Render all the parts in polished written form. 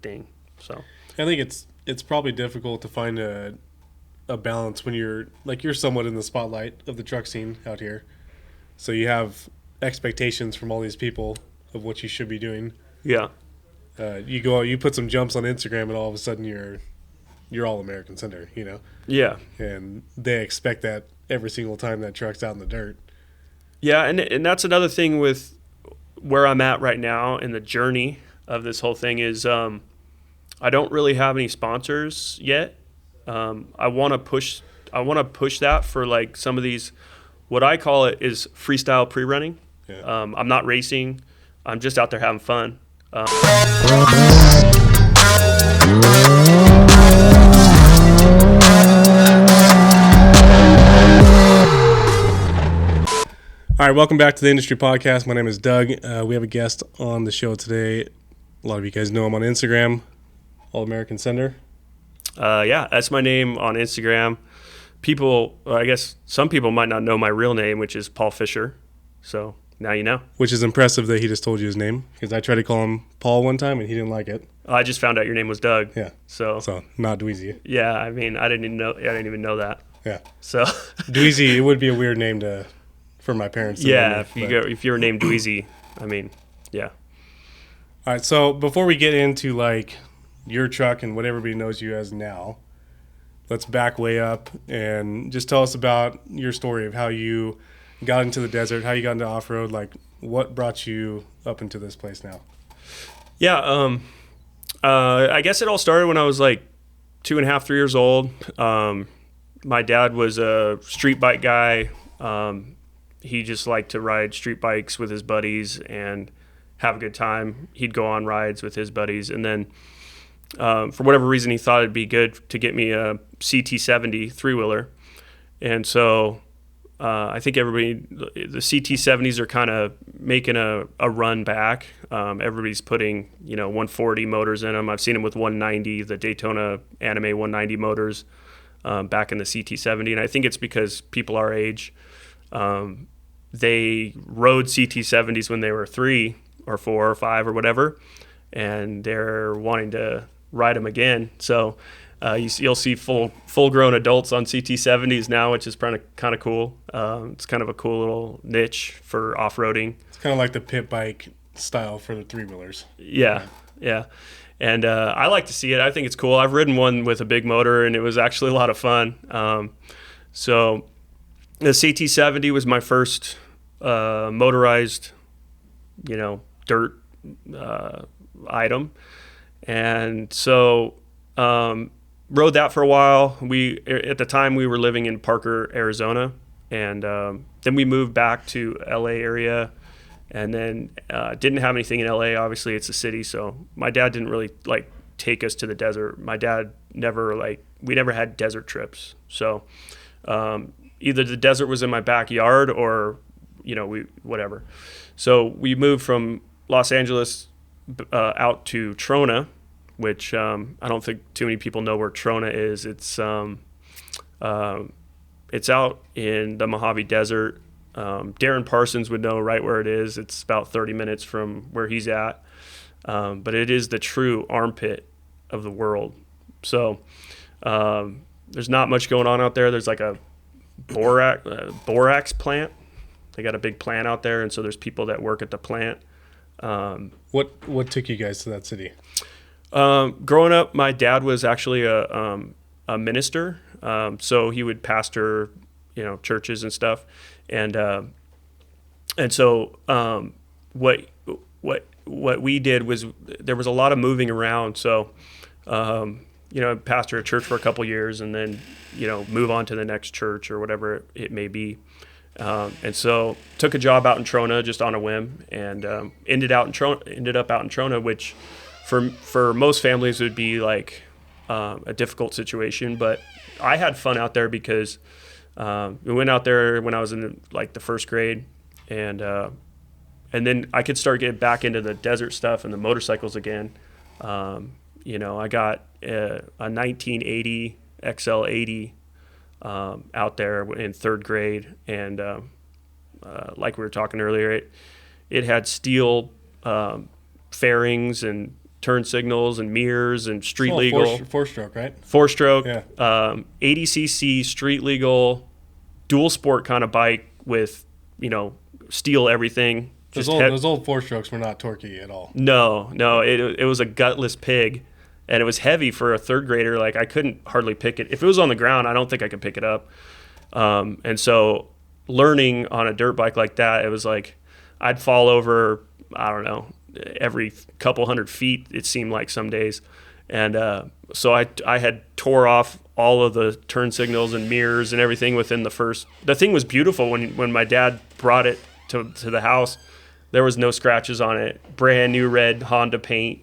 thing. So I think it's probably difficult to find a balance when you're somewhat in the spotlight of the truck scene out here. So you have expectations from all these people of what you should be doing. yeah. You put some jumps on Instagram, and all of a sudden you're all American Sender, Yeah. and they expect that every single time that truck's out in the dirt. Yeah, and that's another thing with where I'm at right now in the journey of this whole thing is I don't really have any sponsors yet. I want to push that for like some of these. What I call it is freestyle pre-running. Yeah. I'm not racing. I'm just out there having fun. All right, welcome back to the Industry Podcast. My name is Doug. We have a guest on the show today. A lot of you guys know him on Instagram, All American Sender. Yeah, that's my name on Instagram. I guess some people might not know my real name, which is Paul Fisher. So now you know. Which is impressive that he just told you his name, because I tried to call him Paul one time and he didn't like it. I just found out your name was Doug. Yeah. So not Dweezy. yeah, I mean, I didn't even know that. Yeah. So Dweezy, it would be a weird name for my parents. Yeah, if you were named Dweezy, I mean, yeah. All right, so before we get into like your truck and what everybody knows you as now, let's back way up and just tell us about your story of how you got into the desert, how you got into off-road, like what brought you up into this place now. Yeah, I guess it all started when I was like 2.5, 3 years old. My dad was a street bike guy. He just liked to ride street bikes with his buddies and have a good time. He'd go on rides with his buddies. And then for whatever reason, he thought it'd be good to get me a CT70 three-wheeler. And so I think the CT70s are kind of making a run back. Everybody's putting, 140 motors in them. I've seen them with 190, the Daytona Anime 190 motors back in the CT70. And I think it's because people our age, they rode CT70s when they were 3 or 4 or 5 or whatever, and they're wanting to ride them again. So you'll see full-grown adults on CT70s now, which is kind of cool. It's kind of a cool little niche for off-roading. It's kind of like the pit bike style for the three-wheelers. Yeah. And I like to see it. I think it's cool. I've ridden one with a big motor, and it was actually a lot of fun. So the CT70 was my first motorized, dirt item. And so rode that for a while. At the time, we were living in Parker, Arizona. And then we moved back to LA area, and then didn't have anything in LA. Obviously, it's a city, so my dad didn't really take us to the desert. My dad we never had desert trips. So either the desert was in my backyard or, whatever. So we moved from Los Angeles out to Trona, which I don't think too many people know where Trona is. It's out in the Mojave Desert. Darren Parsons would know right where it is. It's about 30 minutes from where he's at. But it is the true armpit of the world. So there's not much going on out there. There's like a borax plant. They got a big plant out there, and so there's people that work at the plant. What took you guys to that city? Growing up, my dad was actually a minister, so he would pastor, churches and stuff, and so what we did was there was a lot of moving around. So pastor a church for a couple years, and then move on to the next church or whatever it may be. And so took a job out in Trona just on a whim, and ended up out in Trona, which for most families would be like a difficult situation. But I had fun out there because we went out there when I was in the first grade, and then I could start getting back into the desert stuff and the motorcycles again. I got a 1980 XL80 out there in third grade, and like we were talking earlier, it had steel fairings and turn signals and mirrors and street Oh, legal. Four-stroke, right? 4-stroke, Yeah. 80cc, street legal, dual sport kind of bike with, steel everything. Those old 4-strokes were not torquey at all. No, it was a gutless pig, and it was heavy for a third grader. Like, I couldn't hardly pick it. If it was on the ground, I don't think I could pick it up. And so learning on a dirt bike like that, it was like I'd fall over, I don't know, every couple hundred feet, it seemed like some days. And so I had tore off all of the turn signals and mirrors and everything within the thing was beautiful when my dad brought it to the house. There was no scratches on it. Brand new red Honda paint.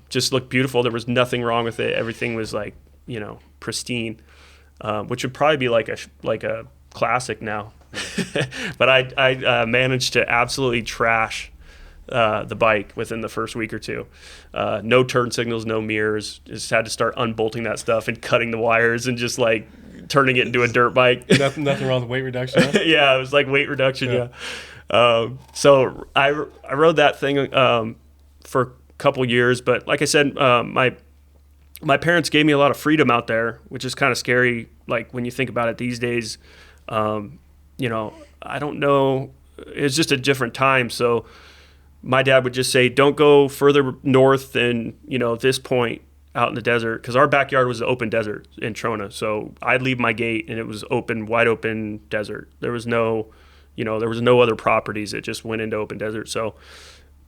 Just looked beautiful. There was nothing wrong with it. Everything was like, pristine, which would probably be like a classic now. But I managed to absolutely trash the bike within the first week or two. No turn signals, no mirrors. Just had to start unbolting that stuff and cutting the wires and just like turning it into a dirt bike. Nothing wrong with weight reduction, huh? Yeah, it was like weight reduction, yeah. So I rode that thing for a couple years, but like I said, my parents gave me a lot of freedom out there, which is kind of scary. Like when you think about it these days, I don't know. It's just a different time. So my dad would just say, don't go further north than, this point out in the desert. Cause our backyard was an open desert in Trona. So I'd leave my gate and it was wide open desert. There was no other properties. It just went into open desert. So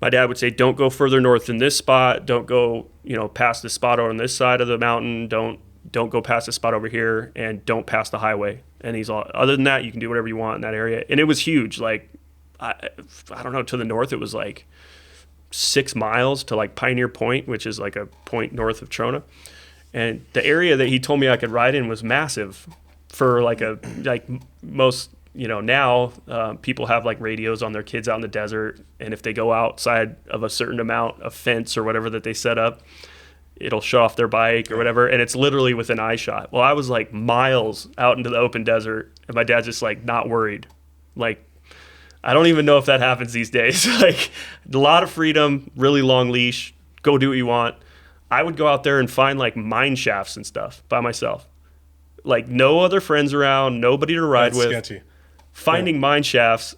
my dad would say, don't go further north than this spot. Don't go, past this spot on this side of the mountain. Don't go past this spot over here, and don't pass the highway. And he's all, other than that, you can do whatever you want in that area. And it was huge. Like, I don't know, to the north, it was like 6 miles to like Pioneer Point, which is like a point north of Trona. And the area that he told me I could ride in was massive for like most, now people have like radios on their kids out in the desert. And if they go outside of a certain amount of fence or whatever that they set up, it'll shut off their bike or whatever. And it's literally within eye shot. Well, I was like miles out into the open desert, and my dad's just like not worried. Like, I don't even know if that happens these days. Like, a lot of freedom, really long leash, go do what you want. I would go out there and find like mine shafts and stuff by myself. Like, no other friends around, nobody to ride with. Sketchy. Finding mine shafts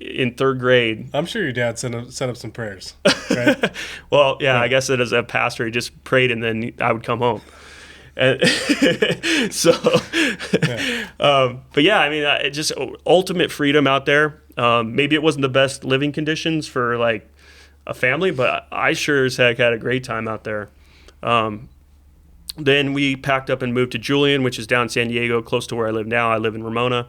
in third grade. I'm sure your dad set up some prayers, right? Well, yeah, I guess that as a pastor, he just prayed and then I would come home. And so, but yeah, I mean, it just ultimate freedom out there. Maybe it wasn't the best living conditions for like a family, but I sure as heck had a great time out there. Then we packed up and moved to Julian, which is down in San Diego, close to where I live now. I live in Ramona.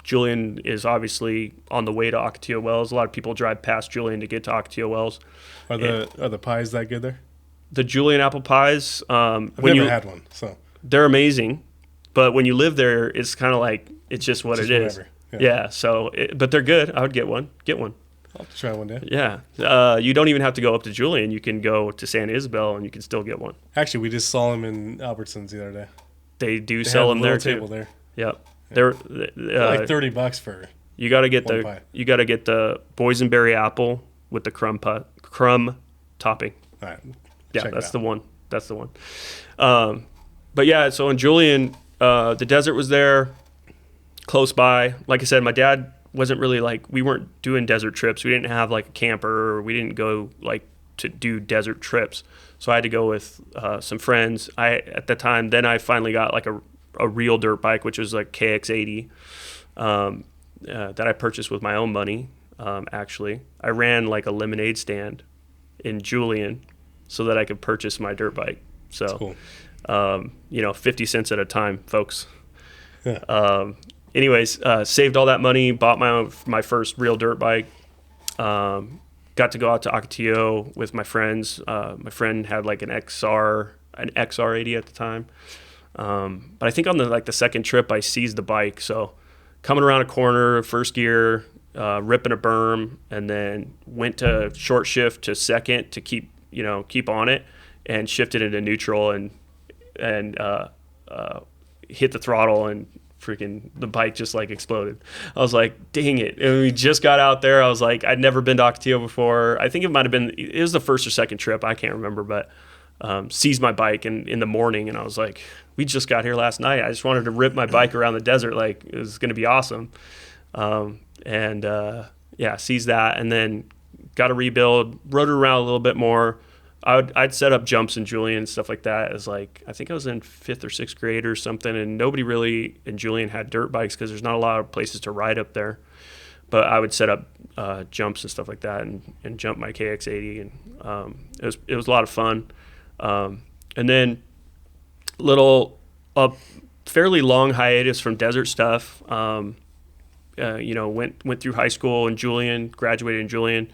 Julian is obviously on the way to Ocotillo Wells. A lot of people drive past Julian to get to Ocotillo Wells. Are the pies that good there? The Julian apple pies. I've never had one, so they're amazing. But when you live there, it's kind of like it's just what it is. Yeah. So, but they're good. I would get one. I'll have to try one day. Yeah. You don't even have to go up to Julian. You can go to San Isabel and you can still get one. Actually, we just saw them in Albertsons the other day. They sell them there too. Table there. Yep. They're like $30 for. You got to get pie. You got to get the boysenberry apple with the crumb topping. All right. Yeah, that's the one. That's the one. But yeah, so in Julian, the desert was there, close by. Like I said, my dad wasn't really like, we weren't doing desert trips. We didn't have like a camper, or we didn't go like to do desert trips. So I had to go with some friends. At the time, then I finally got like a real dirt bike, which was like KX80, that I purchased with my own money. Actually, I ran like a lemonade stand in Julian so that I could purchase my dirt bike. So, cool. 50 cents at a time, folks. Yeah. Anyways, saved all that money, bought my first real dirt bike. Got to go out to Ocotillo with my friends. My friend had like an XR80 at the time. But I think on the second trip I seized the bike. So coming around a corner, first gear, ripping a berm, and then went to short shift to second to keep on it, and shifted into neutral and hit the throttle and freaking the bike just like exploded. I was like, dang it. And we just got out there. I was like, I'd never been to Ocotillo before. I think it was the first or second trip. I can't remember, but seized my bike in the morning. And I was like, we just got here last night. I just wanted to rip my bike around the desert. Like, it was going to be awesome. Seized that, and then got a rebuild, rode it around a little bit more. I'd set up jumps in Julian and stuff like that as like, I think I was in 5th or 6th grade or something, and nobody really in Julian had dirt bikes because there's not a lot of places to ride up there. But I would set up jumps and stuff like that and jump my KX80, and it was a lot of fun. And then fairly long hiatus from desert stuff. Went through high school in Julian, graduated in Julian,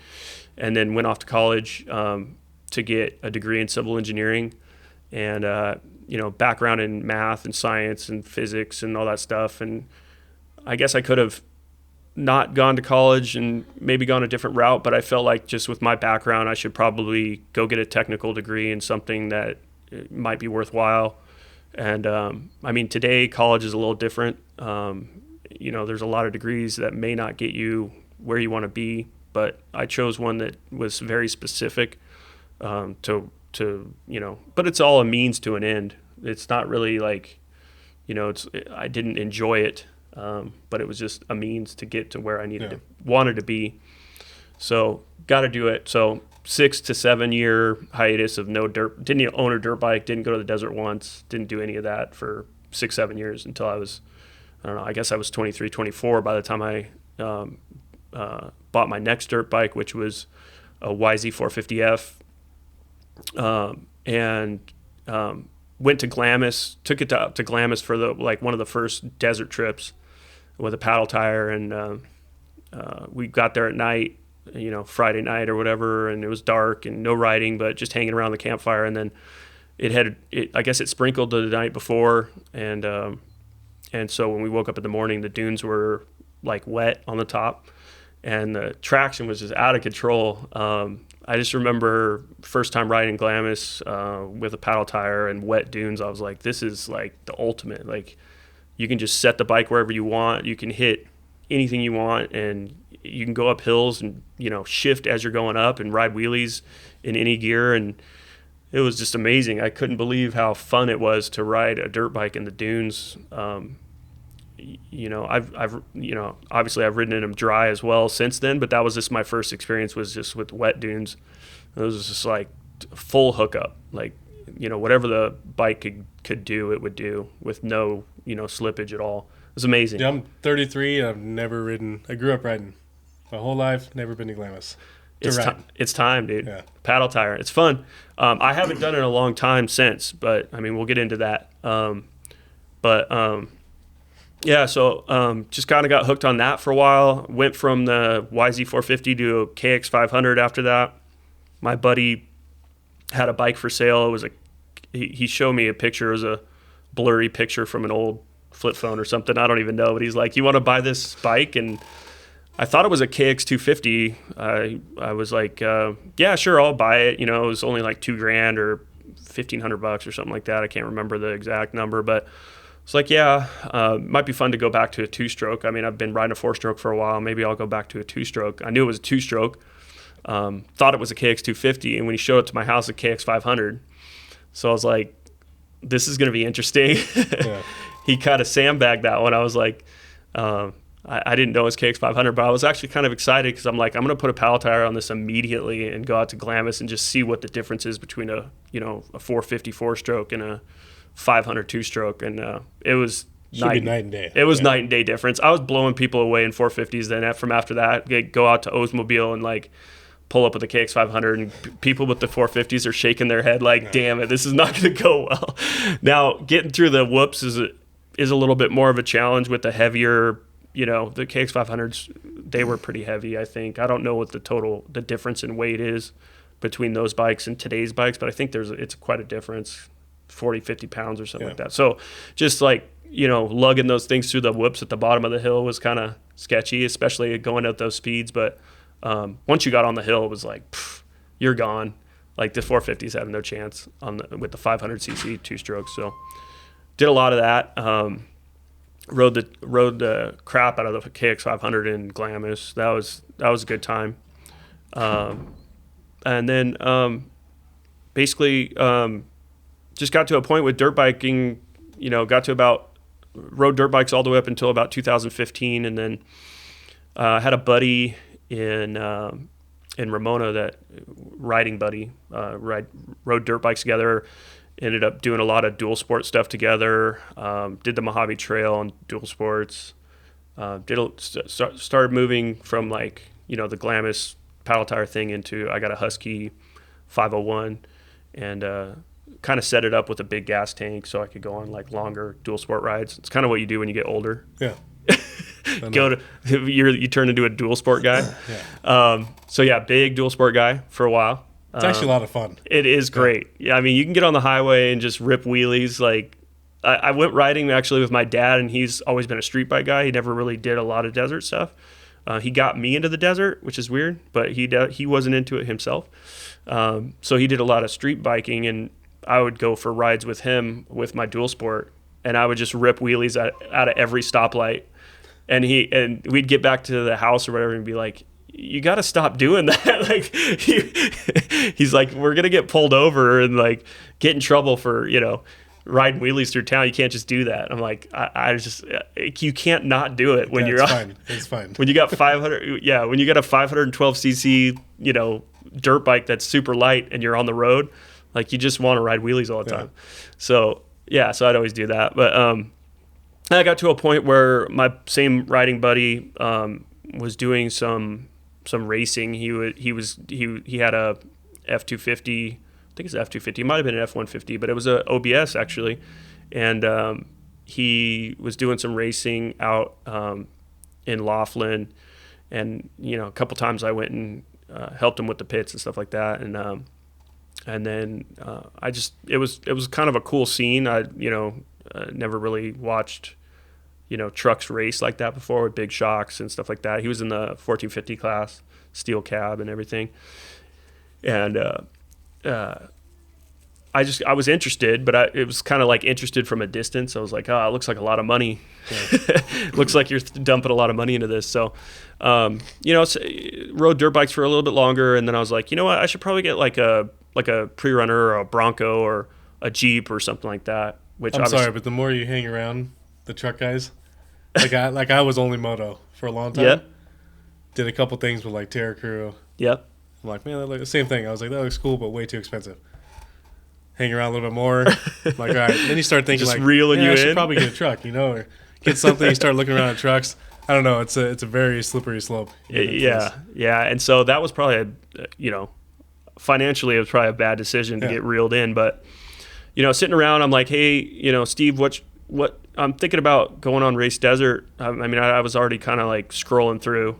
and then went off to college to get a degree in civil engineering, and background in math and science and physics and all that stuff. And I guess I could have not gone to college and maybe gone a different route, but I felt like just with my background, I should probably go get a technical degree in something that might be worthwhile. And today college is a little different. There's a lot of degrees that may not get you where you want to be, but I chose one that was very specific but it's all a means to an end. It's not really like, I didn't enjoy it, but it was just a means to get to where I wanted to be. So got to do it. So 6 to 7 year hiatus of no dirt, didn't own a dirt bike, didn't go to the desert once, didn't do any of that for 6-7 years until I was, I don't know, I guess I was 23, 24 by the time I bought my next dirt bike, which was a YZ450F, went to Glamis, took it up to Glamis for one of the first desert trips with a paddle tire, and we got there at night, Friday night or whatever, and it was dark and no riding, but just hanging around the campfire. And then I guess it sprinkled the night before, and so when we woke up in the morning, the dunes were like wet on the top, and the traction was just out of control. I just remember first time riding Glamis with a paddle tire and wet dunes. I was like, this is like the ultimate. Like, you can just set the bike wherever you want. You can hit anything you want, and you can go up hills and, shift as you're going up and ride wheelies in any gear. And it was just amazing. I couldn't believe how fun it was to ride a dirt bike in the dunes. Obviously I've ridden in them dry as well since then, but that was just my first experience, was just with wet dunes. It was just like full hookup, like, whatever the bike could do, it would do with no, slippage at all. It was amazing. Yeah, I'm 33 and I've never ridden. I grew up riding my whole life, never been to Glamis. It's time, dude. Yeah. Paddle tire. It's fun. I haven't done it in a long time since, but we'll get into that. So just kind of got hooked on that for a while. Went from the YZ450 to a KX500 after that. My buddy had a bike for sale. It was he showed me a picture. It was a blurry picture from an old flip phone or something. I don't even know, but he's like, you want to buy this bike? And I thought it was a KX250. I was like, yeah, sure, I'll buy it. It was only like $2,000 or $1,500 or something like that. I can't remember the exact number, but it's like, yeah, might be fun to go back to a two-stroke. I've been riding a four-stroke for a while. Maybe I'll go back to a two-stroke. I knew it was a two-stroke. Thought it was a KX250, and when he showed up to my house, a KX500. So I was like, this is going to be interesting. Yeah. He kind of sandbagged that one. I was like, I didn't know it was KX500, but I was actually kind of excited because I'm like, I'm going to put a paddle tire on this immediately and go out to Glamis and just see what the difference is between a 450 four-stroke and a 500 two-stroke. And it was night and day. It was night and day difference. I was blowing people away in 450s. Then from after that, go out to Oldsmobile and like pull up with the KX500, and people with the 450s are shaking their head like, damn it, this is not going to go well. Now, getting through the whoops is a little bit more of a challenge with the heavier, the KX500s, they were pretty heavy, I think. I don't know what the difference in weight is between those bikes and today's bikes, but I think it's quite a difference, 40, 50 pounds or something like that. So just like, lugging those things through the whoops at the bottom of the hill was kind of sketchy, especially going at those speeds. But once you got on the hill, it was like, you're gone. Like the 450s had no chance with the 500cc two strokes. So did a lot of that. rode the crap out of the KX500 in Glamis. That was a good time. And then basically just got to a point with dirt biking, rode dirt bikes all the way up until about 2015, and then had a buddy in Ramona, that riding buddy, rode dirt bikes together. Ended up doing a lot of dual sport stuff together. Did the Mojave Trail on dual sports. Started moving from the Glamis paddle tire thing into, I got a Husky 501, and kind of set it up with a big gas tank so I could go on longer dual sport rides. It's kind of what you do when you get older. Yeah. You turn into a dual sport guy. Yeah. Big dual sport guy for a while. It's actually a lot of fun. It is great. Yeah, I mean, you can get on the highway and just rip wheelies. I went riding actually with my dad, and he's always been a street bike guy. He never really did a lot of desert stuff. He got me into the desert, which is weird, but he wasn't into it himself. So he did a lot of street biking, and I would go for rides with him with my dual sport, and I would just rip wheelies out of every stoplight. And we'd get back to the house or whatever and be like, you got to stop doing that. He's like, we're going to get pulled over and get in trouble for, riding wheelies through town. You can't just do that. I'm like, you can't not do it when you're fine. It's fine. When you got 500, when you got a 512cc, dirt bike that's super light and you're on the road, you just want to ride wheelies all the time. So I'd always do that. But I got to a point where my same riding buddy was doing some racing. He had a F250. I think it's F250. It might have been an F150, but it was a OBS actually. And he was doing some racing out in Laughlin, and a couple times I went and helped him with the pits and stuff like that. And then it was kind of a cool scene. I never really watched trucks race like that before with big shocks and stuff like that. He was in the 1450 class, steel cab and everything. And I was interested, but it was kind of interested from a distance. I was like, oh, it looks like a lot of money. Yeah. Looks like you're dumping a lot of money into this. So, rode dirt bikes for a little bit longer. And then I was like, you know what? I should probably get a Prerunner or a Bronco or a Jeep or something like that. I'm sorry, but the more you hang around the truck guys, I was only moto for a long time. Yep. Did a couple things with Terra Crew. Yep. I'm like, man, that looks the same thing. I was like, that looks cool, but way too expensive. Hang around a little bit more. I'm like, all right. Then you start thinking just reeling you I in. should probably get a truck, or get something. You start looking around at trucks. I don't know. It's a very slippery slope. Yeah. And so that was probably financially it was probably a bad decision to get reeled in, but sitting around, I'm like, hey, Steve, what I'm thinking about going on Race Desert. I was already kind of scrolling through.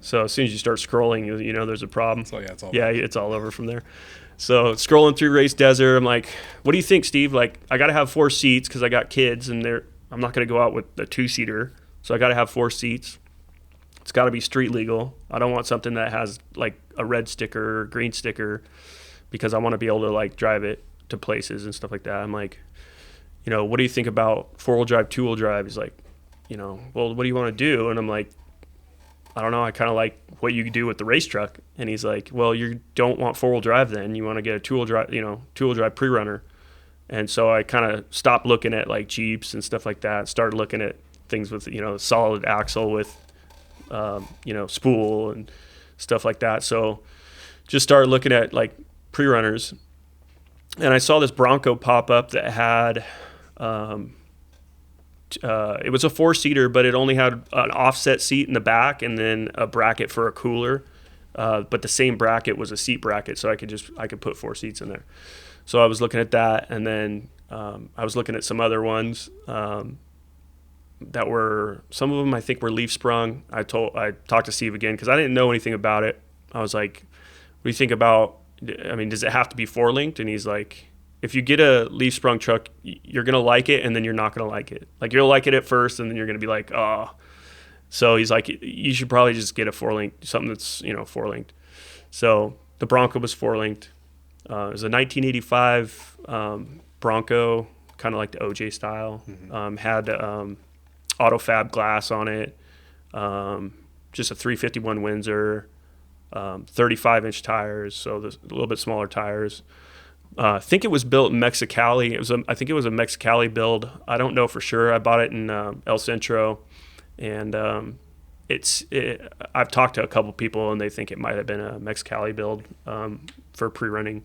So as soon as you start scrolling, there's a problem. So it's all it's all over from there. So scrolling through Race Desert, I'm like, what do you think, Steve? I got to have 4 seats because I got kids, and I'm not going to go out with a 2-seater. So I got to have 4 seats. It's got to be street legal. I don't want something that has a red sticker or green sticker, because I want to be able to drive it to places and stuff like that. I'm like, what do you think about 4-wheel drive, 2-wheel drive? He's like, well, what do you want to do? And I'm like, I don't know. I kind of like what you do with the race truck. And he's like, well, you don't want 4-wheel drive then. You want to get a 2-wheel drive, 2-wheel drive Prerunner. And so I kind of stopped looking at Jeeps and stuff like that. Started looking at things with, solid axle with, spool and stuff like that. So just started looking at Prerunners. And I saw this Bronco pop up that had, it was a 4-seater, but it only had an offset seat in the back and then a bracket for a cooler. But the same bracket was a seat bracket, so I could put 4 seats in there. So I was looking at that, and then I was looking at some other ones that were, some of them I think were leaf sprung. I talked to Steve again because I didn't know anything about it. I was like, what do you think about, does it have to be 4-linked? And he's like, if you get a leaf sprung truck, you're going to like it, and then you're not going to like it. You'll like it at first, and then you're going to be like, oh. So he's like, you should probably just get a 4-linked, something that's, 4-linked. So the Bronco was 4-linked. It was a 1985 Bronco, kind of like the OJ style. Mm-hmm. Had auto fab glass on it, just a 351 Windsor, 35-inch tires, so a little bit smaller tires. I think it was built in Mexicali. I think it was a Mexicali build. I don't know for sure. I bought it in El Centro, and I've talked to a couple people, and they think it might have been a Mexicali build for pre-running.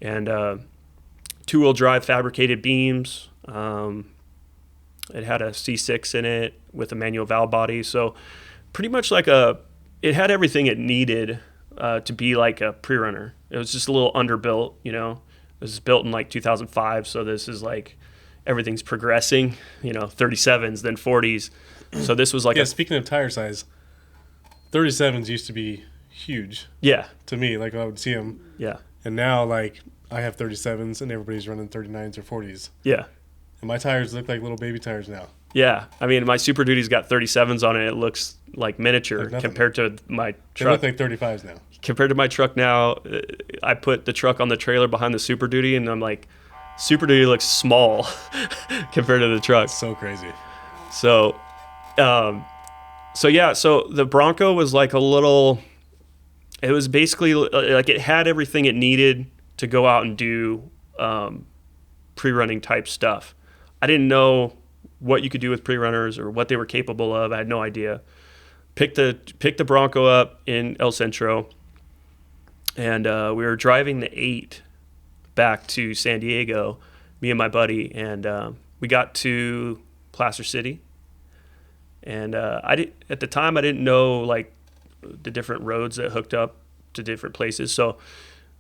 And 2-wheel drive fabricated beams. It had a C6 in it with a manual valve body, so pretty much it had everything it needed to be like a pre-runner. It was just a little underbuilt, you know. It was built in like 2005, so this is like everything's progressing, you know, 37s, then 40s. So this was like speaking of tire size, 37s used to be huge. Yeah. To me, like I would see them. Yeah. And now, like, I have 37s and everybody's running 39s or 40s. Yeah. And my tires look like little baby tires now. Yeah. I mean, my Super Duty's got 37s on it. It looks like miniature compared to my truck. They look like 35s now. Compared to my truck now, I put the truck on the trailer behind the Super Duty, and I'm like, Super Duty looks small compared to the truck. So crazy. So the Bronco was like it was basically like it had everything it needed to go out and do pre-running type stuff. I didn't know what you could do with pre-runners or what they were capable of. I had no idea. Picked the Bronco up in El Centro, and we were driving the 8 back to San Diego, me and my buddy, and we got to Placer City. And at the time I didn't know like the different roads that hooked up to different places. So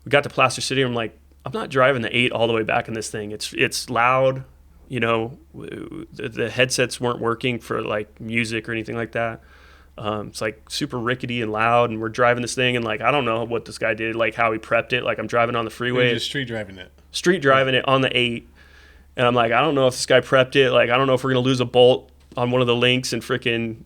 we got to Placer City, and I'm like, I'm not driving the 8 all the way back in this thing. It's loud, you know. The headsets weren't working for like music or anything like that. It's like super rickety and loud, and we're driving this thing, and like I don't know what this guy did, like how he prepped it. Like I'm driving on the freeway, just street driving it on the 8, and I'm like, I don't know if this guy prepped it. Like I don't know if we're gonna lose a bolt on one of the links and freaking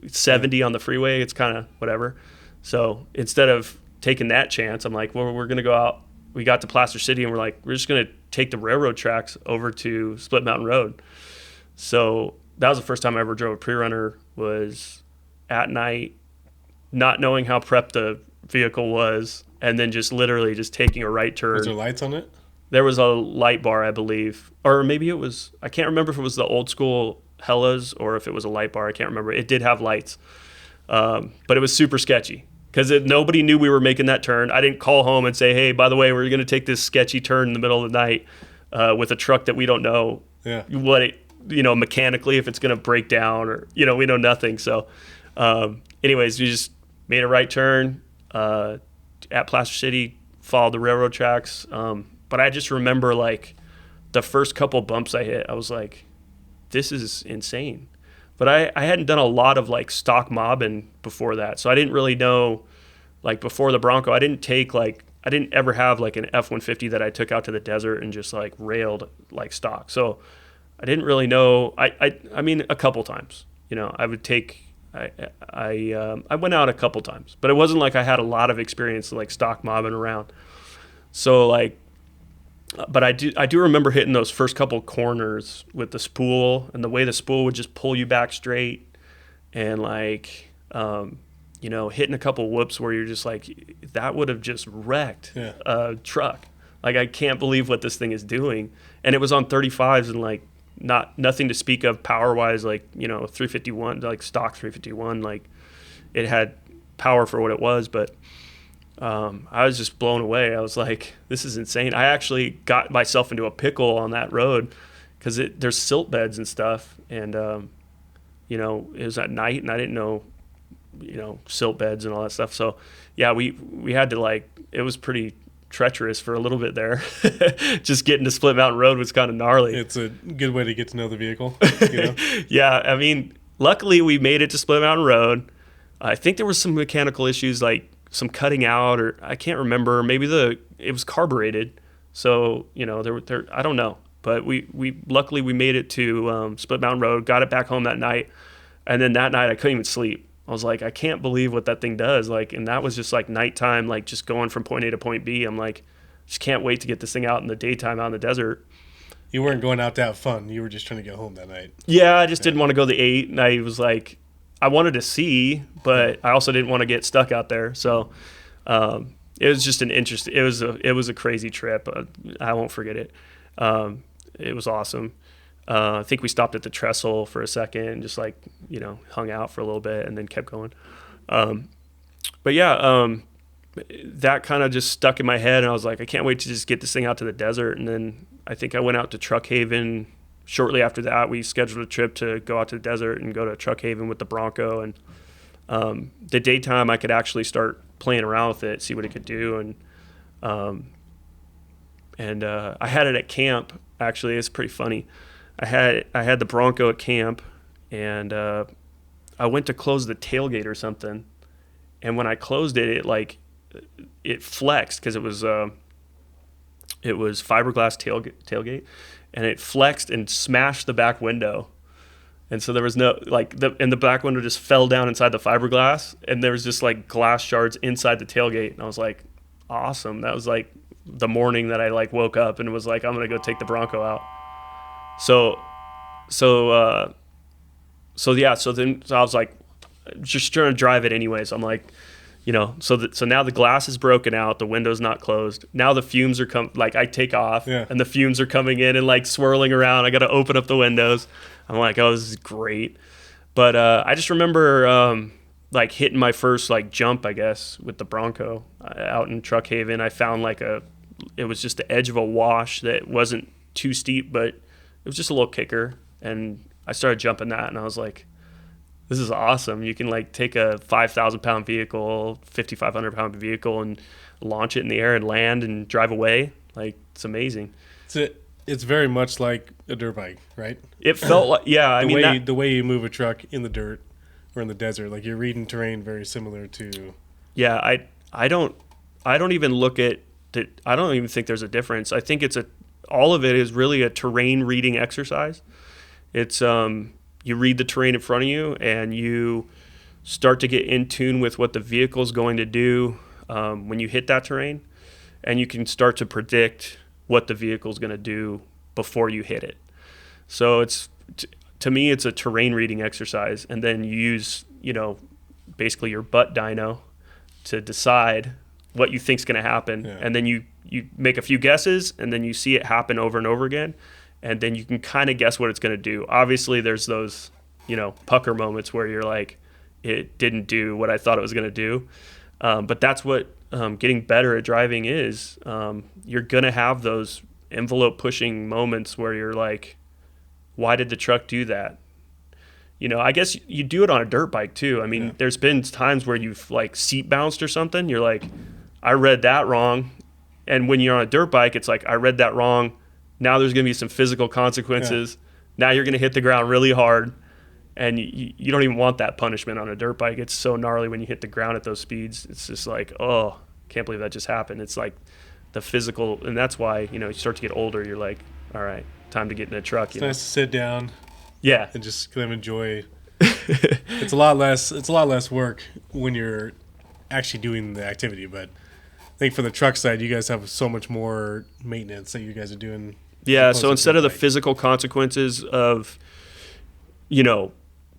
70 on the freeway. It's kind of whatever. So instead of taking that chance, I'm like, well, we're gonna go out. We got to Placer City, and we're like, we're just gonna take the railroad tracks over to Split Mountain Road. So that was the first time I ever drove a pre-runner, was at night, not knowing how prepped the vehicle was, and then just literally just taking a right turn. Was there lights on it? There was a light bar, I believe. Or maybe it was, I can't remember if it was the old school Hellas or if it was a light bar. I can't remember. It did have lights. But it was super sketchy because nobody knew we were making that turn. I didn't call home and say, hey, by the way, we're going to take this sketchy turn in the middle of the night with a truck that we don't know what it, mechanically, if it's going to break down or, we know nothing. So anyways, we just made a right turn at Placer City, followed the railroad tracks. But I just remember like the first couple bumps I hit, I was like, this is insane. But I hadn't done a lot of like stock mobbing before that. So I didn't really know, like before the Bronco, I didn't ever have like an F-150 that I took out to the desert and just like railed like stock. So I didn't really know. I mean, a couple times, I would take, I went out a couple times, but it wasn't like I had a lot of experience like stock mobbing around. So like, but I do remember hitting those first couple corners with the spool, and the way the spool would just pull you back straight, and like, hitting a couple whoops where you're just like, that would have just wrecked a truck. Like, I can't believe what this thing is doing. And it was on 35s and like nothing to speak of power wise, like, 351, like stock 351, like it had power for what it was, but I was just blown away. I was like, this is insane. I actually got myself into a pickle on that road because there's silt beds and stuff. And, it was at night and I didn't know, silt beds and all that stuff. So yeah, we had to like, it was pretty treacherous for a little bit there. Just getting to Split Mountain Road was kind of gnarly. It's a good way to get to know the vehicle. Yeah. I mean, luckily we made it to Split Mountain Road. I think there was some mechanical issues, like some cutting out, or I can't remember. Maybe it was carbureted. So, there I don't know. But we luckily we made it to Split Mountain Road, got it back home that night. And then that night I couldn't even sleep. I was like, I can't believe what that thing does. Like, and that was just like nighttime, like just going from point A to point B. I'm like, just can't wait to get this thing out in the daytime out in the desert. You weren't going out to have fun. You were just trying to get home that night. Yeah, I just didn't want to go the 8, and I was like, I wanted to see, but I also didn't want to get stuck out there. So it was just an interesting. It was a crazy trip. I won't forget it. It was awesome. I think we stopped at the trestle for a second, and just like hung out for a little bit, and then kept going. But yeah, that kind of just stuck in my head, and I was like, I can't wait to just get this thing out to the desert. And then I think I went out to Truck Haven. Shortly after that, we scheduled a trip to go out to the desert and go to Truck Haven with the Bronco. And the daytime, I could actually start playing around with it, see what it could do. And I had it at camp. Actually, it's pretty funny. I had the Bronco at camp, and I went to close the tailgate or something. And when I closed it, it flexed because it was fiberglass tailgate, and it flexed and smashed the back window. And so there was no the back window just fell down inside the fiberglass, and there was just like glass shards inside the tailgate. And I was like, awesome. That was like the morning that I woke up and was like, I'm gonna go take the Bronco out. So then I was like, just trying to drive it anyways. I'm like, so now the glass is broken out, the window's not closed. Now the fumes are I take off, and the fumes are coming in and swirling around. I got to open up the windows. I'm like, oh, this is great. But I just remember hitting my first jump, I guess, with the Bronco out in Truck Haven. I found it was just the edge of a wash that wasn't too steep, but it was just a little kicker, and I started jumping that, and I was like, this is awesome. You can take a 5,000 pound vehicle, 5,500 pound vehicle, and launch it in the air and land and drive away. It's amazing. It's very much like a dirt bike, right? It felt like, yeah. The way you move a truck in the dirt or in the desert, you're reading terrain very similar to. Yeah, I don't even look at that. I don't even think there's a difference. I think all of it is really a terrain reading exercise. It's you read the terrain in front of you, and you start to get in tune with what the vehicle is going to do when you hit that terrain, and you can start to predict what the vehicle is going to do before you hit it. So to me, it's a terrain reading exercise, and then you use basically your butt dyno to decide what you think is going to happen, and then you make a few guesses, and then you see it happen over and over again. And then you can kind of guess what it's going to do. Obviously, there's those, pucker moments where you're like, it didn't do what I thought it was going to do. But that's what getting better at driving is. You're going to have those envelope pushing moments where you're like, why did the truck do that? I guess you do it on a dirt bike too. I mean, there's been times where you've seat bounced or something. You're like, I read that wrong. And when you're on a dirt bike, it's like, I read that wrong. Now there's going to be some physical consequences. Now you're going to hit the ground really hard, and you don't even want that punishment on a dirt bike. It's so gnarly when you hit the ground at those speeds. It's just like, oh, can't believe that just happened. It's like the physical, and that's why, you start to get older. You're like, all right, time to get in a truck. It's nice to sit down. Yeah. And just kind of enjoy. It's a lot less work when you're actually doing the activity, but I think for the truck side, you guys have so much more maintenance that you guys are doing. Yeah, so instead of the physical consequences of,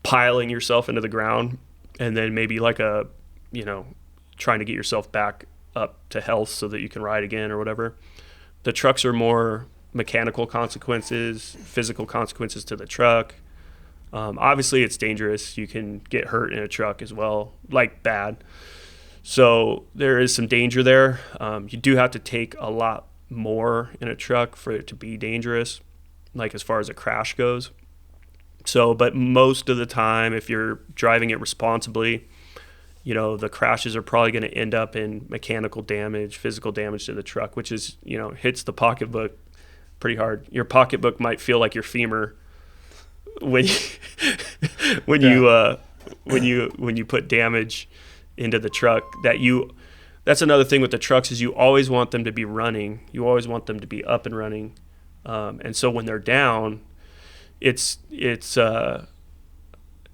piling yourself into the ground and then maybe trying to get yourself back up to health so that you can ride again or whatever, the trucks are more mechanical consequences, physical consequences to the truck. Obviously, it's dangerous. You can get hurt in a truck as well, bad. So there is some danger there. You do have to take a lot more in a truck for it to be dangerous, as far as a crash goes. So, but most of the time, if you're driving it responsibly, the crashes are probably going to end up in mechanical damage, physical damage to the truck, which is, hits the pocketbook pretty hard. Your pocketbook might feel like your femur when you put damage into the truck. That's another thing with the trucks is you always want them to be running. You always want them to be up and running. And so when they're down, it's a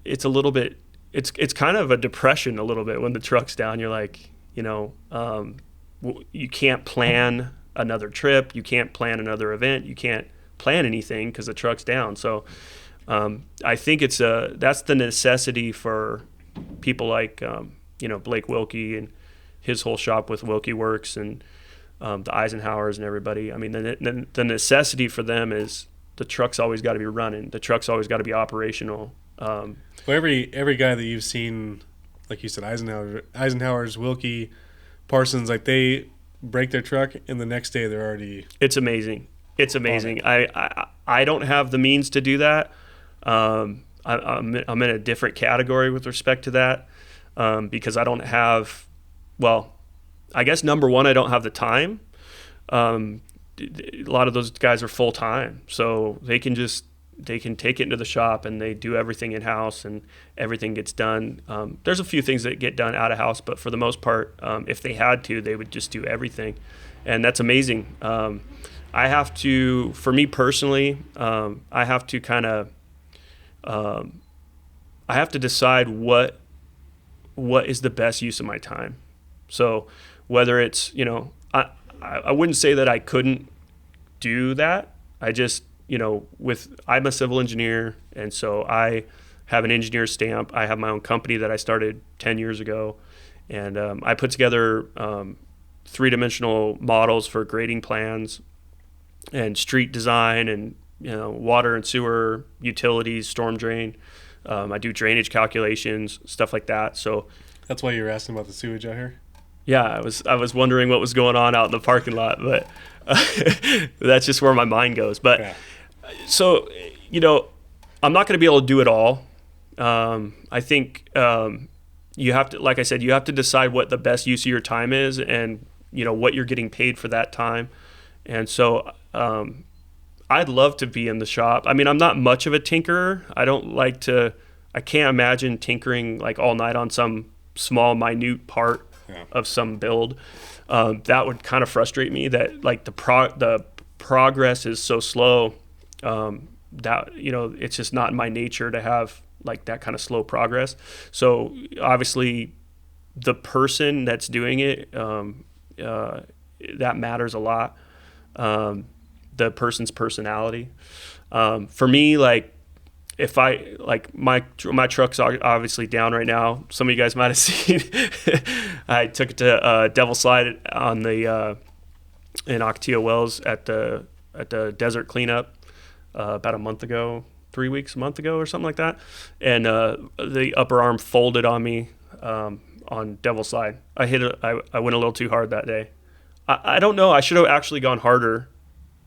little bit, it's kind of a depression a little bit when the truck's down. You're like, you can't plan another trip. You can't plan another event. You can't plan anything because the truck's down. So I think that's the necessity for people like Blake Wilkie and his whole shop with Wilkie Works and the Eisenhowers and everybody. I mean, the necessity for them is the truck's always got to be running. The truck's always got to be operational. Well, every guy that you've seen, like you said, Eisenhower's, Wilkie, Parsons, like they break their truck and the next day they're already. It's amazing. It's amazing. I don't have the means to do that. I'm in a different category with respect to that because I don't have. Well, I guess number one, I don't have the time. A lot of those guys are full time, so they can take it into the shop and they do everything in house and everything gets done. There's a few things that get done out of house, but for the most part, if they had to, they would just do everything, and that's amazing. I have to, for me personally, I have to kind of, I have to decide what is the best use of my time. So whether it's, I wouldn't say that I couldn't do that. I just, I'm a civil engineer, and so I have an engineer stamp. I have my own company that I started 10 years ago, and I put together three-dimensional models for grading plans and street design and, water and sewer, utilities, storm drain. I do drainage calculations, stuff like that. So that's why you were asking about the sewage out here? Yeah, I was wondering what was going on out in the parking lot, but that's just where my mind goes. But yeah. So, I'm not going to be able to do it all. I think you have to, like I said, you have to decide what the best use of your time is and, what you're getting paid for that time. And so I'd love to be in the shop. I mean, I'm not much of a tinkerer. I can't imagine tinkering like all night on some small, minute part of some build. That would kind of frustrate me that like the progress is so slow that, it's just not in my nature to have like that kind of slow progress. So obviously the person that's doing it, that matters a lot. The person's personality. For me, like, if I like my truck's obviously down right now. Some of you guys might have seen. I took it to Devil Slide on the in Ocotillo Wells at the desert cleanup about a month ago, a month ago or something like that. And the upper arm folded on me on Devil Slide. I went a little too hard that day. I don't know. I should have actually gone harder.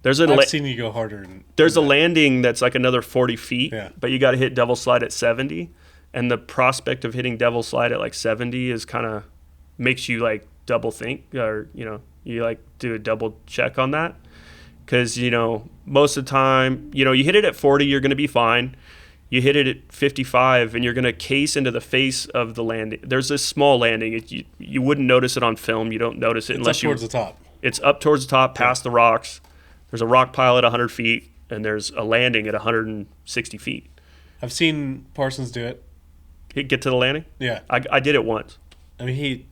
I've seen you go harder. There's a landing that's like another 40 feet, but you got to hit Devil Slide at 70. And the prospect of hitting Devil Slide at like 70 is kind of makes you like double think, or, you like do a double check on that. Because, most of the time, you hit it at 40, you're going to be fine. You hit it at 55 and you're going to case into the face of the landing. There's this small landing. You wouldn't notice it on film. You don't notice it unless towards the top. It's up towards the top, past the rocks. There's a rock pile at 100 feet, and there's a landing at 160 feet. I've seen Parsons do it. He'd get to the landing? Yeah. I did it once. I mean, he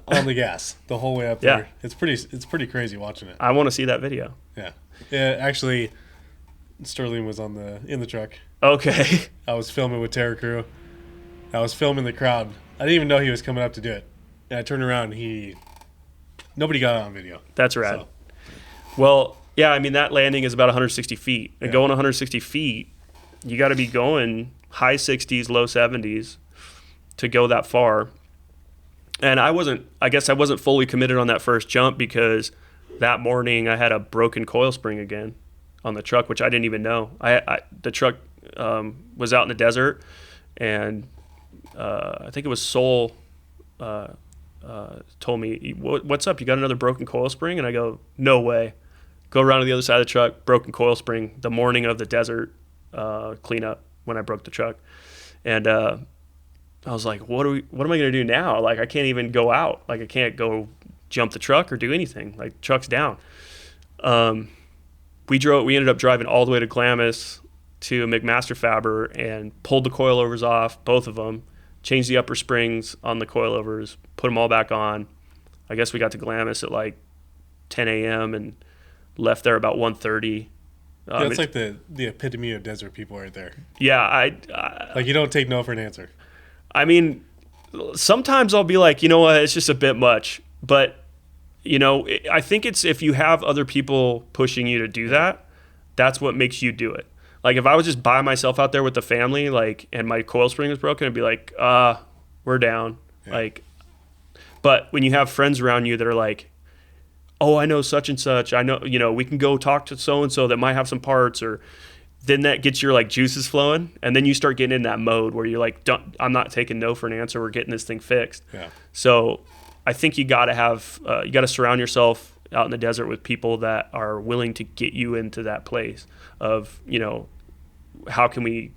on the gas the whole way up there. It's pretty crazy watching it. I want to see that video. Yeah. Yeah, actually, Sterling was in the truck. Okay. I was filming with Terror Crew. I was filming the crowd. I didn't even know he was coming up to do it. And I turned around, nobody got it on video. That's rad. So. Well, yeah, I mean, that landing is about 160 feet. And going 160 feet, you got to be going high 60s, low 70s to go that far. And I guess I wasn't fully committed on that first jump because that morning I had a broken coil spring again on the truck, which I didn't even know. The truck was out in the desert, and I think it was Sol told me, "What's up? You got another broken coil spring?" And I go, "No way." Go around to the other side of the truck, broken coil spring the morning of the desert cleanup when I broke the truck. And I was like, what am I going to do now? Like, I can't even go out. Like, I can't go jump the truck or do anything. Like, the truck's down. We ended up driving all the way to Glamis to McMaster Faber and pulled the coilovers off, both of them, changed the upper springs on the coilovers, put them all back on. I guess we got to Glamis at like 10 a.m. and left there about 1:30, That's like the epitome of desert people right there. Yeah, like you don't take no for an answer. I mean, sometimes I'll be like, you know what, it's just a bit much. But, you know, I think it's if you have other people pushing you to do that, that's what makes you do it. Like if I was just by myself out there with the family, like, and my coil spring was broken, I'd be like, we're down. Yeah. Like, but when you have friends around you that are like, oh, I know such and such, I know, you know, we can go talk to so-and-so that might have some parts, or then that gets your like juices flowing. And then you start getting in that mode where you're like, I'm not taking no for an answer. We're getting this thing fixed. Yeah. So I think you got to have, you got to surround yourself out in the desert with people that are willing to get you into that place of, you know, how can we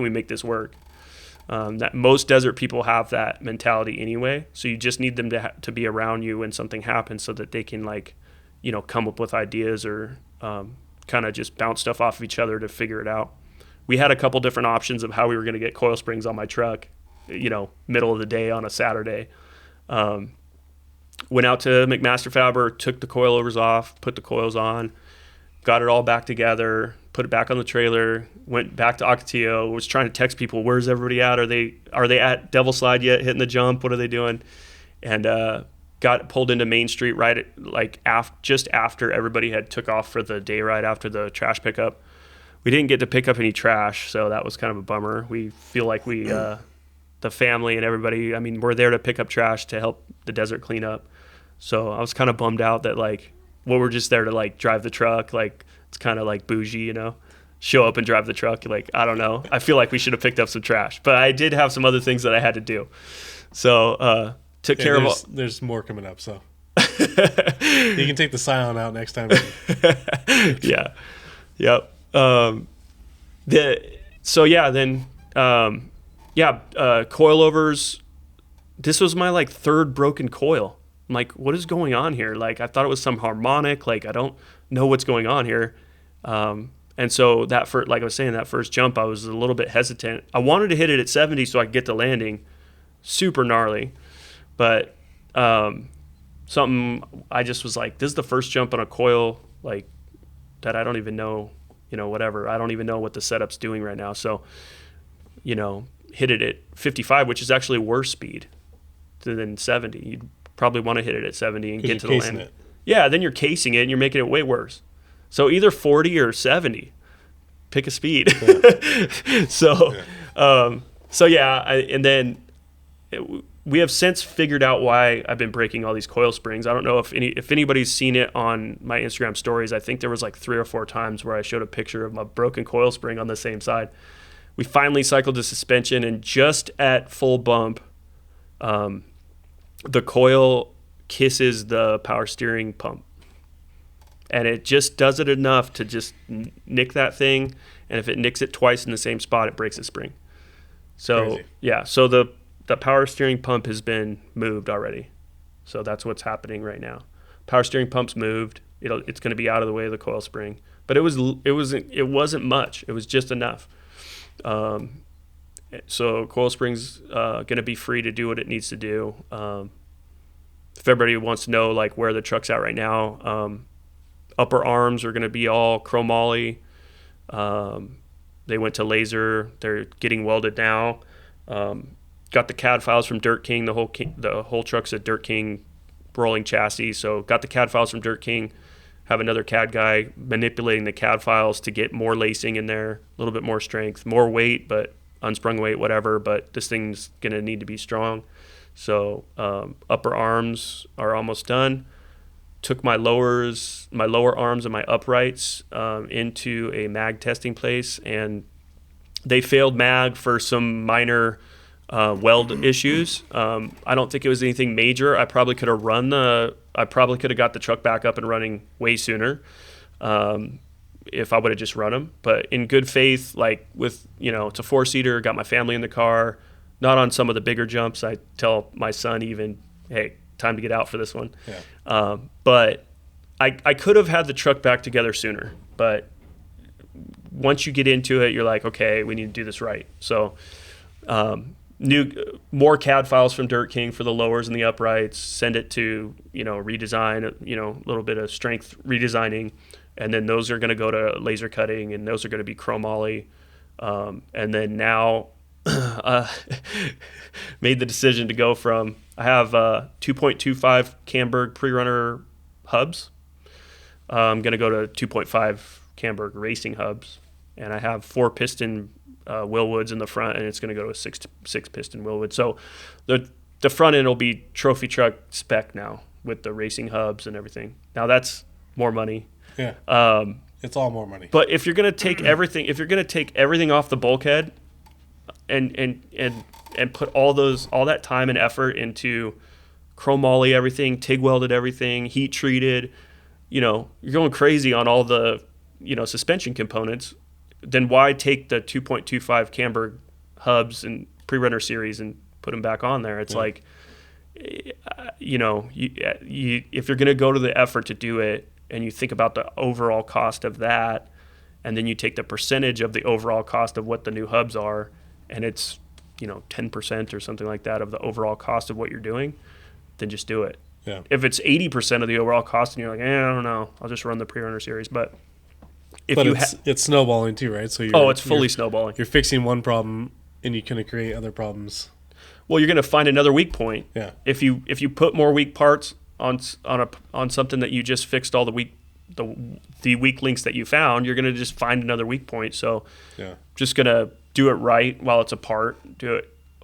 make this work? That most desert people have that mentality anyway. So you just need them to be around you when something happens, so that they can, like, you know, come up with ideas or kind of just bounce stuff off of each other to figure it out. We had a couple different options of how we were going to get coil springs on my truck, you know, middle of the day on a Saturday. Went out to McMaster Fabber, took the coilovers off, put the coils on, got it all back together, put it back on the trailer, went back to Ocotillo, was trying to text people, where's everybody at? Are they at Devil Slide yet, hitting the jump? What are they doing? And got pulled into Main Street right at, like, just after everybody had took off for the day ride after the trash pickup. We didn't get to pick up any trash, so that was kind of a bummer. We feel like we, the family and everybody, I mean, we're there to pick up trash to help the desert clean up. So I was kind of bummed out that, like, well, we're just there to, like, drive the truck. Like, it's kind of like bougie, you know, show up and drive the truck. Like, I don't know. I feel like we should have picked up some trash, but I did have some other things that I had to do. So, took care of all. There's more coming up. So you can take the Scion out next time. Yeah. Yep. Coilovers. This was my, like, third broken coil. I'm like, what is going on here? Like, I thought it was some harmonic. Like, I don't know what's going on here. And so like I was saying, that first jump, I was a little bit hesitant. I wanted to hit it at 70 so I could get the landing. Super gnarly. But something, I just was like, this is the first jump on a coil, like, that I don't even know, you know, whatever. I don't even know what the setup's doing right now. So, you know, hit it at 55, which is actually worse speed than 70. You'd probably want to hit it at 70 and get to the land. Yeah, then you're casing it and you're making it way worse. So either 40 or 70. Pick a speed. Yeah. We have since figured out why I've been breaking all these coil springs. I don't know if anybody's seen it on my Instagram stories. I think there was like 3 or 4 times where I showed a picture of a broken coil spring on the same side. We finally cycled the suspension, and just at full bump, the coil kisses the power steering pump. And it just does it enough to just nick that thing. And if it nicks it twice in the same spot, it breaks the spring. So, crazy. Yeah. So the power steering pump has been moved already. So that's what's happening right now. Power steering pump's moved. It's going to be out of the way of the coil spring. But it wasn't much. It was just enough. So coil spring's going to be free to do what it needs to do. If everybody wants to know, like, where the truck's at right now, upper arms are going to be all chromoly. They went to laser. They're getting welded now. Got the CAD files from Dirt King. The whole truck's a Dirt King rolling chassis. So got the CAD files from Dirt King. Have another CAD guy manipulating the CAD files to get more lacing in there, a little bit more strength, more weight, but unsprung weight, whatever. But this thing's going to need to be strong. So upper arms are almost done. Took my lower arms and my uprights into a mag testing place, and they failed mag for some minor weld issues. I don't think it was anything major. I probably could have got the truck back up and running way sooner if I would have just run them. But in good faith, like, with, you know, it's a 4-seater, got my family in the car, not on some of the bigger jumps. I tell my son even, hey, time to get out for this one. Yeah. But I could have had the truck back together sooner. But once you get into it, you're like, okay, we need to do this right. So more CAD files from Dirt King for the lowers and the uprights, send it to, redesign, a little bit of strength redesigning, and then those are going to go to laser cutting, and those are going to be chromoly. And then now made the decision to go from, I have 2.25 Camberg Prerunner hubs. I'm going to go to 2.5 Camberg racing hubs, and I have 4 piston Willwoods in the front, and it's going to go to a six piston Willwood. So the front end will be trophy truck spec now with the racing hubs and everything. Now that's more money. Yeah. It's all more money. But if you're going to take everything off the bulkhead and put all that time and effort into chromoly everything, TIG welded everything, heat treated, you're going crazy on all the, suspension components, then why take the 2.25 Camberg hubs and Prerunner series and put them back on there? It's like, if you're going to go to the effort to do it, and you think about the overall cost of that, and then you take the percentage of the overall cost of what the new hubs are, and it's 10% or something like that of the overall cost of what you're doing, then just do it. Yeah. If it's 80% of the overall cost and you're like, I don't know, I'll just run the Prerunner series. But it's snowballing too, right? So it's fully snowballing. You're fixing one problem and you're going to create other problems. Well, you're going to find another weak point. Yeah. If you put more weak parts on something that you just fixed all the weak links that you found, you're going to just find another weak point. So just going to do it right while it's apart.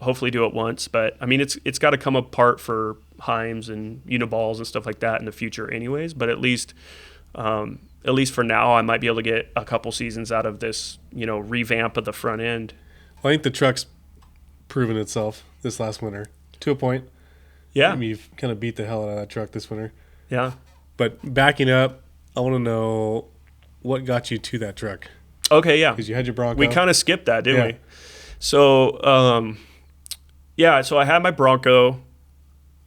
Hopefully do it once. But I mean, it's got to come apart for Heims and Uniballs and stuff like that in the future anyways. But at least for now, I might be able to get a couple seasons out of this, revamp of the front end. Well, I think the truck's proven itself this last winter to a point. Yeah. I mean, you've kind of beat the hell out of that truck this winter. Yeah. But backing up, I want to know what got you to that truck. Okay, yeah. Because you had your Bronco. We kind of skipped that, didn't we? So, so I had my Bronco,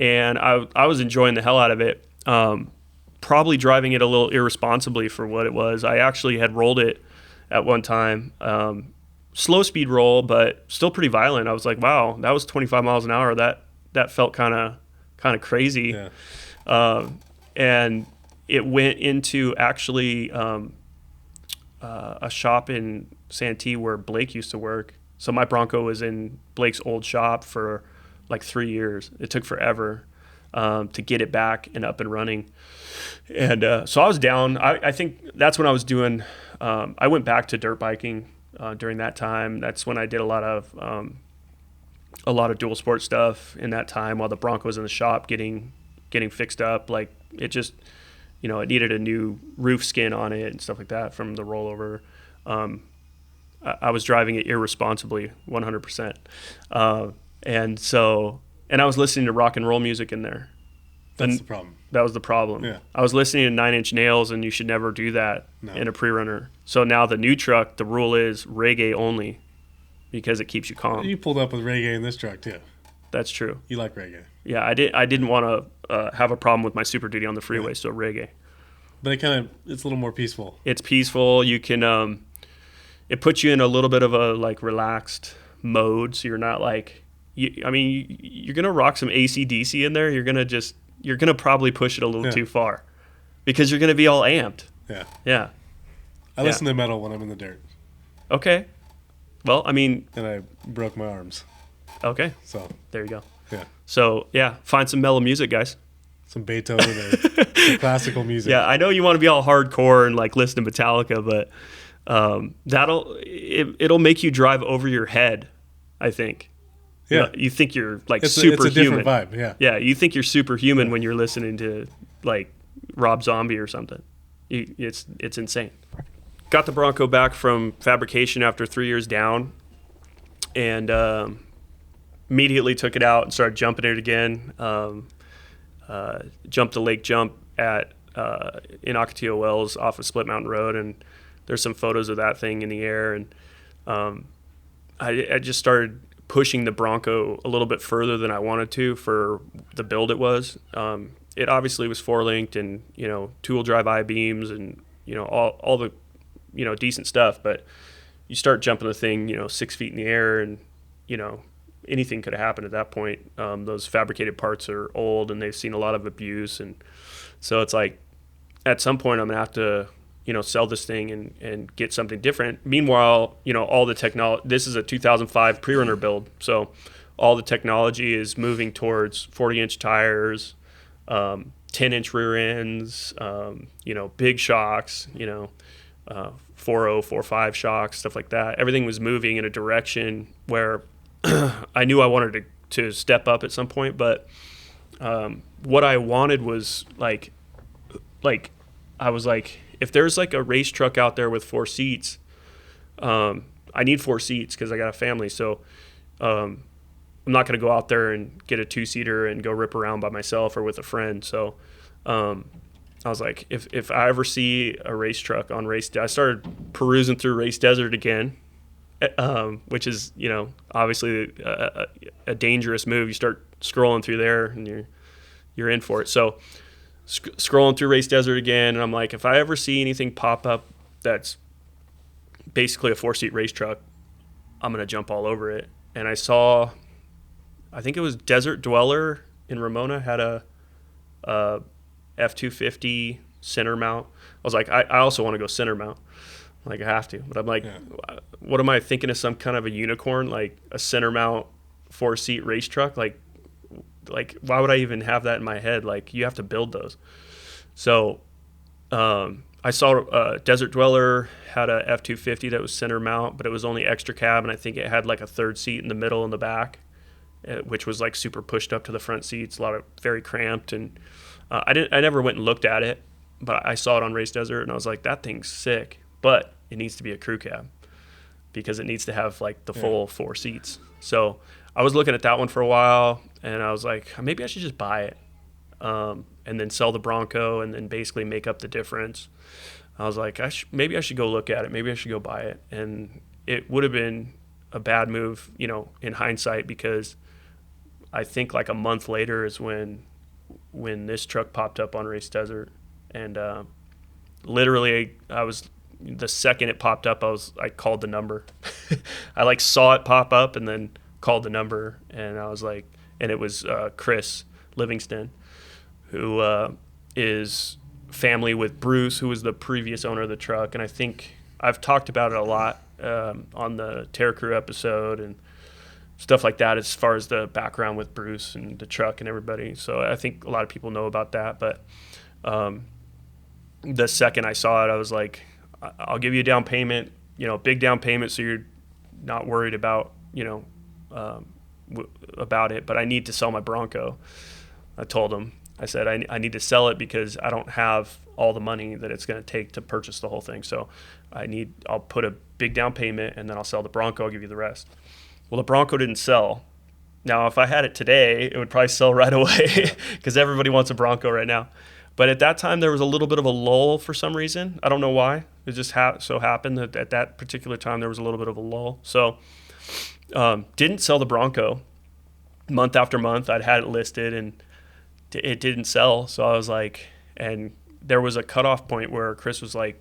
and I was enjoying the hell out of it. Probably driving it a little irresponsibly for what it was. I actually had rolled it at one time. Slow speed roll, but still pretty violent. I was like, wow, that was 25 miles an hour. That felt kind of crazy. Yeah. And it went into actually a shop in Santee where Blake used to work. So my Bronco was in Blake's old shop for like 3 years. It took forever to get it back and up and running. And so I was down. I think that's when I was doing, I went back to dirt biking during that time. That's when I did a lot of dual sport stuff in that time while the Bronco was in the shop getting fixed up. Like it just, it needed a new roof skin on it and stuff like that from the rollover. I was driving it irresponsibly 100%. And I was listening to rock and roll music in there. That's the problem. That was the problem. Yeah. I was listening to 9 Inch Nails, and you should never do that in a Prerunner. So now the new truck, the rule is reggae only because it keeps you calm. You pulled up with reggae in this truck too. That's true. You like reggae. Yeah, I didn't want to have a problem with my Super Duty on the freeway, so reggae. But it's a little more peaceful. It's peaceful. You can, it puts you in a little bit of a like relaxed mode, so you're not like, you're gonna rock some AC/DC in there. You're gonna probably push it a little too far, because you're gonna be all amped. Yeah. Yeah. I listen to metal when I'm in the dirt. Okay. Well, and I broke my arms. Okay. So there you go. Yeah. So find some mellow music, guys. Some Beethoven or some classical music. Yeah, I know you want to be all hardcore and like listen to Metallica, but it'll make you drive over your head, I think. Yeah. You think you're like superhuman. It's a different vibe, yeah. Yeah, you think you're superhuman when you're listening to like Rob Zombie or something. It's insane. Got the Bronco back from fabrication after 3 years down, and immediately took it out and started jumping it again. Jumped the lake jump in Ocotillo Wells off of Split Mountain Road, and there's some photos of that thing in the air. And I just started pushing the Bronco a little bit further than I wanted to for the build it was. It obviously was 4-linked and, two-wheel drive I-beams and, all the, decent stuff. But you start jumping the thing, 6 feet in the air, and, anything could have happened at that point. Those fabricated parts are old and they've seen a lot of abuse. And so it's like, at some point I'm going to have to sell this thing and get something different. Meanwhile, all the technology, this is a 2005 Prerunner build. So all the technology is moving towards 40-inch tires, 10-inch rear ends, big shocks, 4.0, 4.5 shocks, stuff like that. Everything was moving in a direction where I knew I wanted to step up at some point, but what I wanted was like I was like, if there's like a race truck out there with 4 seats, I need 4 seats because I got a family. So I'm not going to go out there and get a 2-seater and go rip around by myself or with a friend. So I was like, if I ever see a race truck on I started perusing through Race Desert again, which is, obviously a dangerous move. You start scrolling through there and you're in for it. So scrolling through Race Desert again, and I'm like, if I ever see anything pop up that's basically a 4-seat race truck, I'm going to jump all over it. And I saw, I think it was Desert Dweller in Ramona had a F-250 center mount. I was like, I also want to go center mount. Like, I have to. But I'm like, what am I thinking of, some kind of a unicorn, like a center mount 4-seat race truck? Like why would I even have that in my head? Like, you have to build those. So I saw Desert Dweller had a F-250 that was center mount, but it was only extra cab, and I think it had like a 3rd seat in the middle and the back, which was like super pushed up to the front seats, a lot of very cramped. And I never went and looked at it, but I saw it on Race Desert, and I was like, that thing's sick, but it needs to be a crew cab because it needs to have like the full 4 seats. So I was looking at that one for a while, and I was like, maybe I should just buy it and then sell the Bronco and then basically make up the difference. I was like, maybe I should go look at it. Maybe I should go buy it. And it would have been a bad move, in hindsight, because I think like a month later is when this truck popped up on Race Desert. And literally the second it popped up, I called the number. I like saw it pop up and then called the number, and I was like, and it was Chris Livingston, who is family with Bruce, who was the previous owner of the truck. And I think I've talked about it a lot on the Terror Crew episode and stuff like that, as far as the background with Bruce and the truck and everybody. So I think a lot of people know about that. But the second I saw it, I was like, I'll give you a down payment, big down payment, so you're not worried about, about it, but I need to sell my Bronco. I told him, I said, I need to sell it because I don't have all the money that it's going to take to purchase the whole thing. So I'll put a big down payment, and then I'll sell the Bronco. I'll give you the rest. Well, the Bronco didn't sell. Now, if I had it today, it would probably sell right away because everybody wants a Bronco right now. But at that time, there was a little bit of a lull for some reason. I don't know why. It just so happened that at that particular time, there was a little bit of a lull. So didn't sell the Bronco. Month after month, I'd had it listed, and it didn't sell. So I was like, and there was a cutoff point where Chris was like,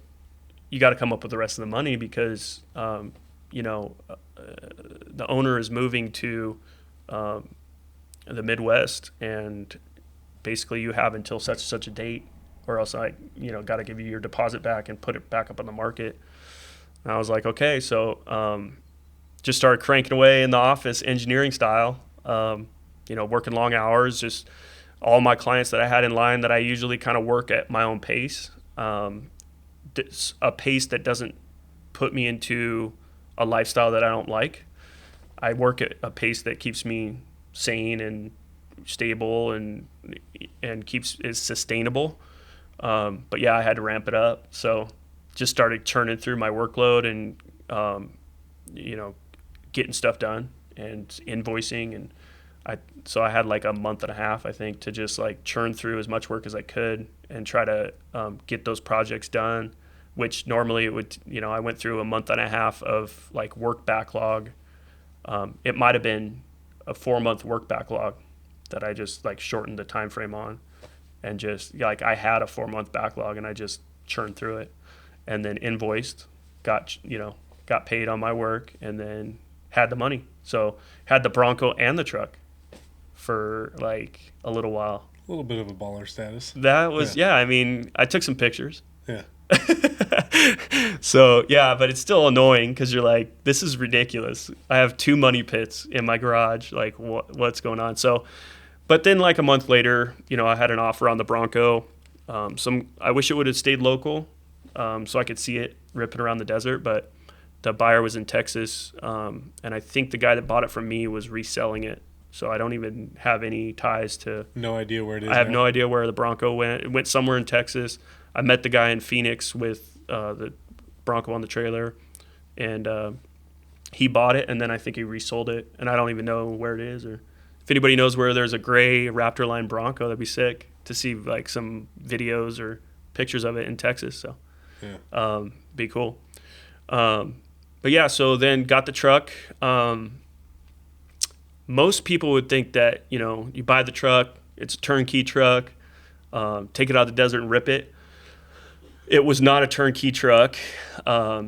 you got to come up with the rest of the money because, the owner is moving to the Midwest, and basically you have until such and such a date, or else I, got to give you your deposit back and put it back up on the market. And I was like, okay. So just started cranking away in the office, engineering style, working long hours, just all my clients that I had in line that I usually kind of work at my own pace, a pace that doesn't put me into a lifestyle that I don't like. I work at a pace that keeps me sane and stable and is sustainable. But yeah, I had to ramp it up. So just started churning through my workload and, getting stuff done and invoicing. And so I had like a month and a half, I think, to just like churn through as much work as I could and try to get those projects done, which normally it would, I went through a month and a half of like work backlog. It might have been a 4-month work backlog that I just like shortened the time frame on, and just like I had a 4-month backlog and I just churned through it, and then invoiced, got paid on my work, and then had the money. So had the Bronco and the truck for like a little while. A little bit of a baller status. That was, I mean, I took some pictures. Yeah. So yeah, but it's still annoying because you're like, this is ridiculous. I have 2 money pits in my garage. Like, what's going on? So, but then like a month later, I had an offer on the Bronco. I wish it would have stayed local, so I could see it ripping around the desert. But the buyer was in Texas, and I think the guy that bought it from me was reselling it. So I don't even have any ties to. No idea where it is. I have no idea where the Bronco went. It went somewhere in Texas. I met the guy in Phoenix with the Bronco on the trailer, and he bought it, and then I think he resold it, and I don't even know where it is. Or if anybody knows where there's a gray Raptor line Bronco, that'd be sick to see like some videos or pictures of it in Texas. So be cool. But yeah, so then got the truck. Most people would think that, you buy the truck, it's a turnkey truck, take it out of the desert and rip it. It was not a turnkey truck,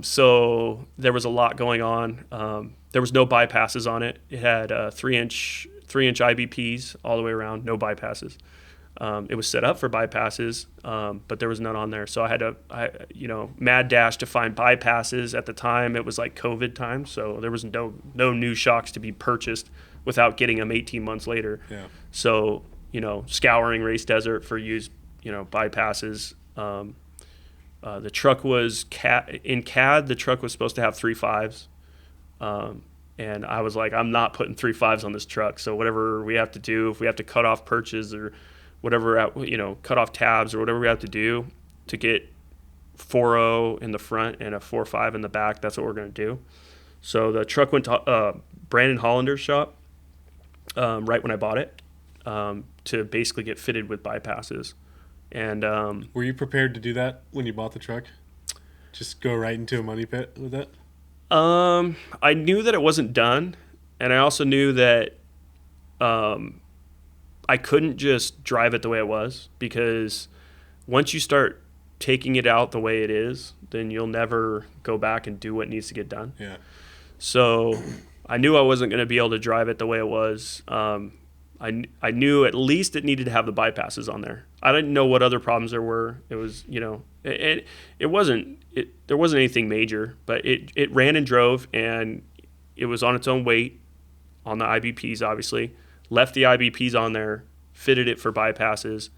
so there was a lot going on. There was no bypasses on it. It had 3-inch IBPs all the way around, no bypasses. It was set up for bypasses, but there was none on there. So I had to, mad dash to find bypasses. At the time, it was like COVID time, so there was no new shocks to be purchased without getting them 18 months later. Yeah. So, scouring race desert for used, bypasses. The truck was in CAD. The truck was supposed to have 3.5s, and I was like, I'm not putting 3.5s on this truck. So whatever we have to do, if we have to cut off perches or whatever, cut off tabs or whatever we have to do to get 4.0 in the front and a 4.5 in the back, that's what we're going to do. So the truck went to Brandon Hollander's shop right when I bought it to basically get fitted with bypasses. And were you prepared to do that when you bought the truck? Just go right into a money pit with it? I knew that it wasn't done, and I also knew that I couldn't just drive it the way it was, because once you start taking it out the way it is, then you'll never go back and do what needs to get done. Yeah. So I knew I wasn't going to be able to drive it the way it was. I knew at least it needed to have the bypasses on there. I didn't know what other problems there were. It was, there wasn't anything major, but it ran and drove, and it was on its own weight on the IBPs, obviously. Left the IBPs on there, fitted it for bypasses.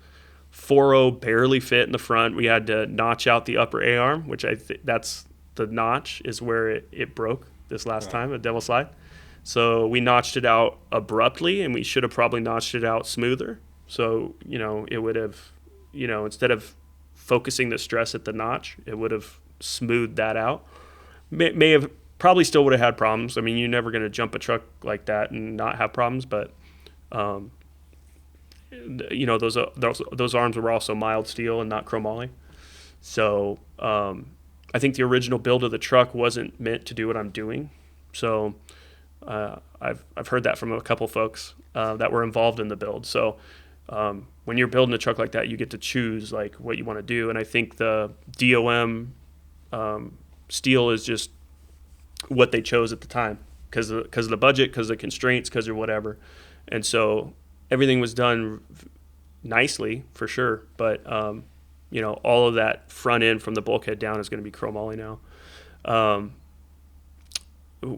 4.0 barely fit in the front. We had to notch out the upper A-arm, which that's the notch is where it broke this last time, a devil slide. So we notched it out abruptly, and we should have probably notched it out smoother. So, it would have, instead of focusing the stress at the notch, it would have smoothed that out. May have, probably still would have had problems. I mean, you're never going to jump a truck like that and not have problems, but, those arms were also mild steel and not chromoly. So I think the original build of the truck wasn't meant to do what I'm doing. So I've heard that from a couple folks that were involved in the build. So when you're building a truck like that, you get to choose like what you want to do. And I think the DOM steel is just what they chose at the time because of the budget, because of the constraints, because of whatever. And so everything was done nicely for sure. But all of that front end from the bulkhead down is going to be chromoly now.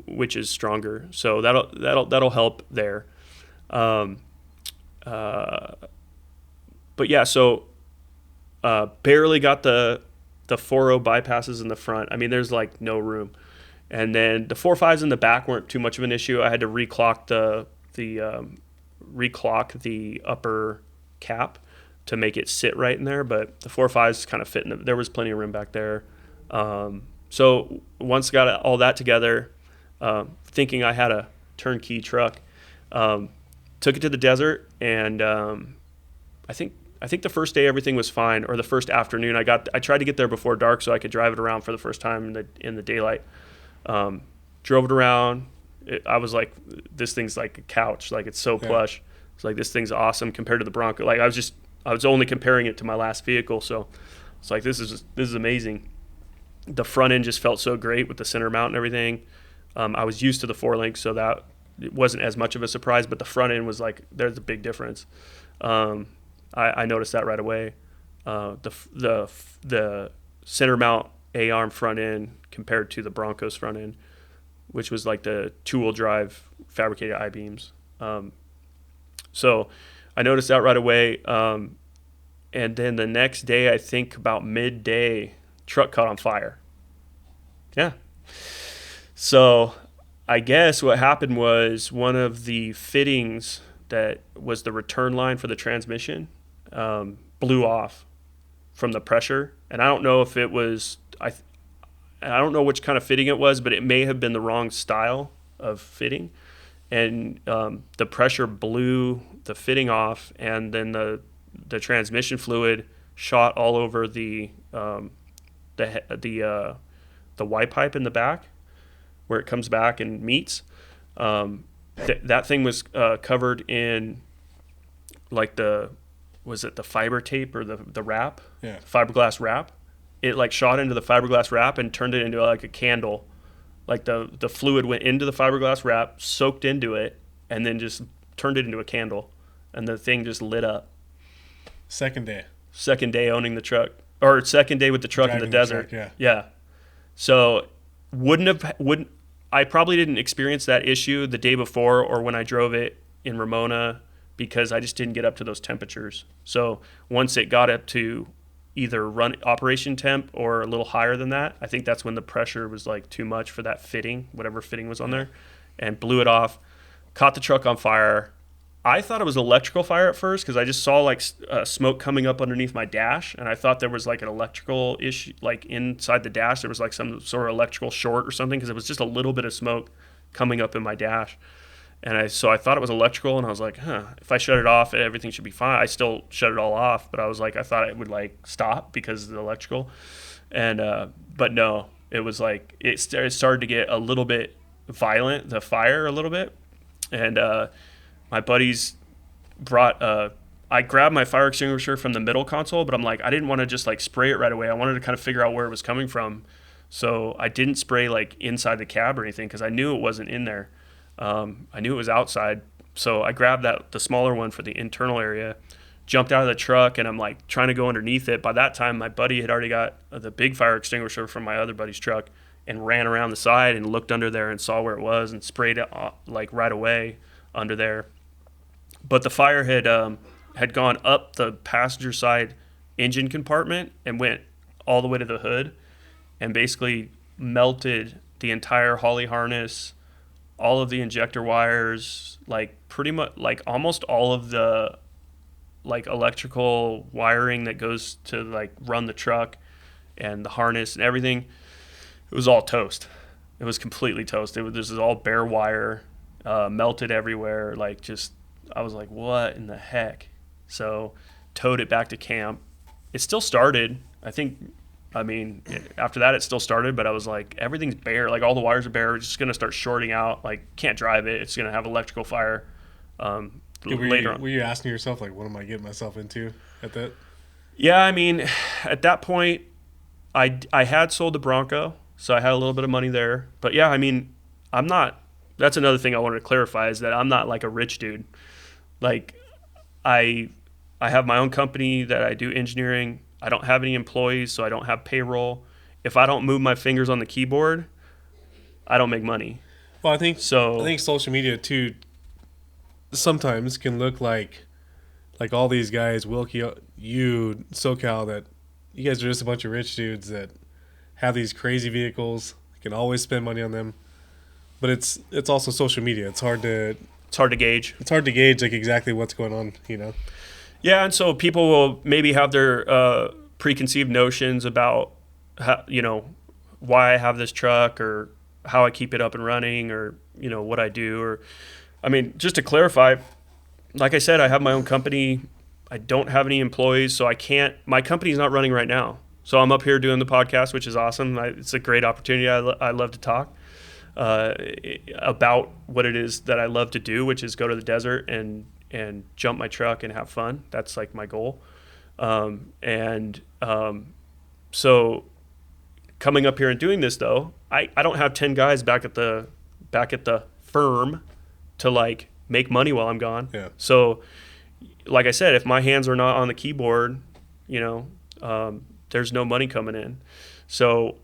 Which is stronger, so that'll help there. But yeah, so barely got the 4.0 bypasses in the front. I mean, there's like no room, and then the 4.5s in the back weren't too much of an issue. I had to reclock the upper cap to make it sit right in there, but the 4.5s kind of fit in. There was plenty of room back there. So once got all that together. Thinking I had a turnkey truck, took it to the desert, and I think the first day everything was fine, or the first afternoon. I tried to get there before dark so I could drive it around for the first time in the daylight. Drove it around. I was like, this thing's like a couch, like it's so plush. It's like, this thing's awesome compared to the Bronco. Like I was only comparing it to my last vehicle, so it's like this is amazing. The front end just felt so great with the center mount and everything. I was used to the 4-link, so that it wasn't as much of a surprise, but the front end was like, there's a big difference. I noticed that right away. The center mount A-arm front end compared to the Bronco's front end, which was like the two-wheel drive fabricated I-beams. So I noticed that right away. And then the next day, I think about midday, truck caught on fire. Yeah. So I guess what happened was one of the fittings that was the return line for the transmission blew off from the pressure. And I don't know if it was, I don't know which kind of fitting it was, but it may have been the wrong style of fitting. And the pressure blew the fitting off, and then the transmission fluid shot all over the Y pipe in the back, where it comes back and meets. That thing was covered in like was it the fiber tape or the wrap? Yeah. Fiberglass wrap. It like shot into the fiberglass wrap and turned it into like a candle. Like the fluid went into the fiberglass wrap, soaked into it, and then just turned it into a candle. And the thing just lit up. Second day owning the truck. Or second day with the truck in the desert. Truck, yeah. So I probably didn't experience that issue the day before or when I drove it in Ramona, because I just didn't get up to those temperatures. So once it got up to either run operation temp or a little higher than that, I think that's when the pressure was like too much for that fitting, whatever fitting was on there, and blew it off, caught the truck on fire. I thought it was electrical fire at first because I just saw like smoke coming up underneath my dash, and I thought there was like an electrical issue, like inside the dash there was like some sort of electrical short or something, because it was just a little bit of smoke coming up in my dash. And so I thought it was electrical, and I was like, if I shut it off, everything should be fine. I still shut it all off, but I was like, I thought it would like stop because of the electrical. And, but no, it was like, it started to get a little bit violent, the fire a little bit. And my buddies I grabbed my fire extinguisher from the middle console, but I'm like, I didn't want to just like spray it right away. I wanted to kind of figure out where it was coming from. So I didn't spray like inside the cab or anything because I knew it wasn't in there. I knew it was outside, so I grabbed the smaller one for the internal area, jumped out of the truck, and I'm like trying to go underneath it. By that time, my buddy had already got the big fire extinguisher from my other buddy's truck and ran around the side and looked under there and saw where it was and sprayed it like right away under there. But the fire had gone up the passenger side engine compartment and went all the way to the hood and basically melted the entire Holley harness, all of the injector wires, like pretty much like almost all of the like electrical wiring that goes to like run the truck and the harness and everything. It was all toast. It was completely toast. This is all bare wire, melted everywhere. Like just, I was like, what in the heck? So towed it back to camp. It still started. After that it still started, but I was like, everything's bare. Like all the wires are bare. It's just going to start shorting out. Like can't drive it. It's going to have electrical fire later on. Were you asking yourself, like, what am I getting myself into at that? Yeah, I mean, at that point, I had sold the Bronco, so I had a little bit of money there. But yeah, I mean, I'm not. That's another thing I wanted to clarify is that I'm not like a rich dude. Like, I have my own company that I do engineering. I don't have any employees, so I don't have payroll. If I don't move my fingers on the keyboard, I don't make money. Well, I think social media too sometimes can look like all these guys, Wilkie, you, SoCal, that you guys are just a bunch of rich dudes that have these crazy vehicles, can always spend money on them. But it's also social media. It's hard to gauge. It's hard to gauge like exactly what's going on, you know. Yeah, and so people will maybe have their preconceived notions about how, why I have this truck or how I keep it up and running or, what I do. Or, I mean, just to clarify, like I said, I have my own company. I don't have any employees, so my company's not running right now. So I'm up here doing the podcast, which is awesome. It's a great opportunity. I love to talk about what it is that I love to do, which is go to the desert and jump my truck and have fun. That's like my goal. So coming up here and doing this though, I don't have 10 guys back at the firm to like make money while I'm gone. Yeah. So like I said, if my hands are not on the keyboard, there's no money coming in. So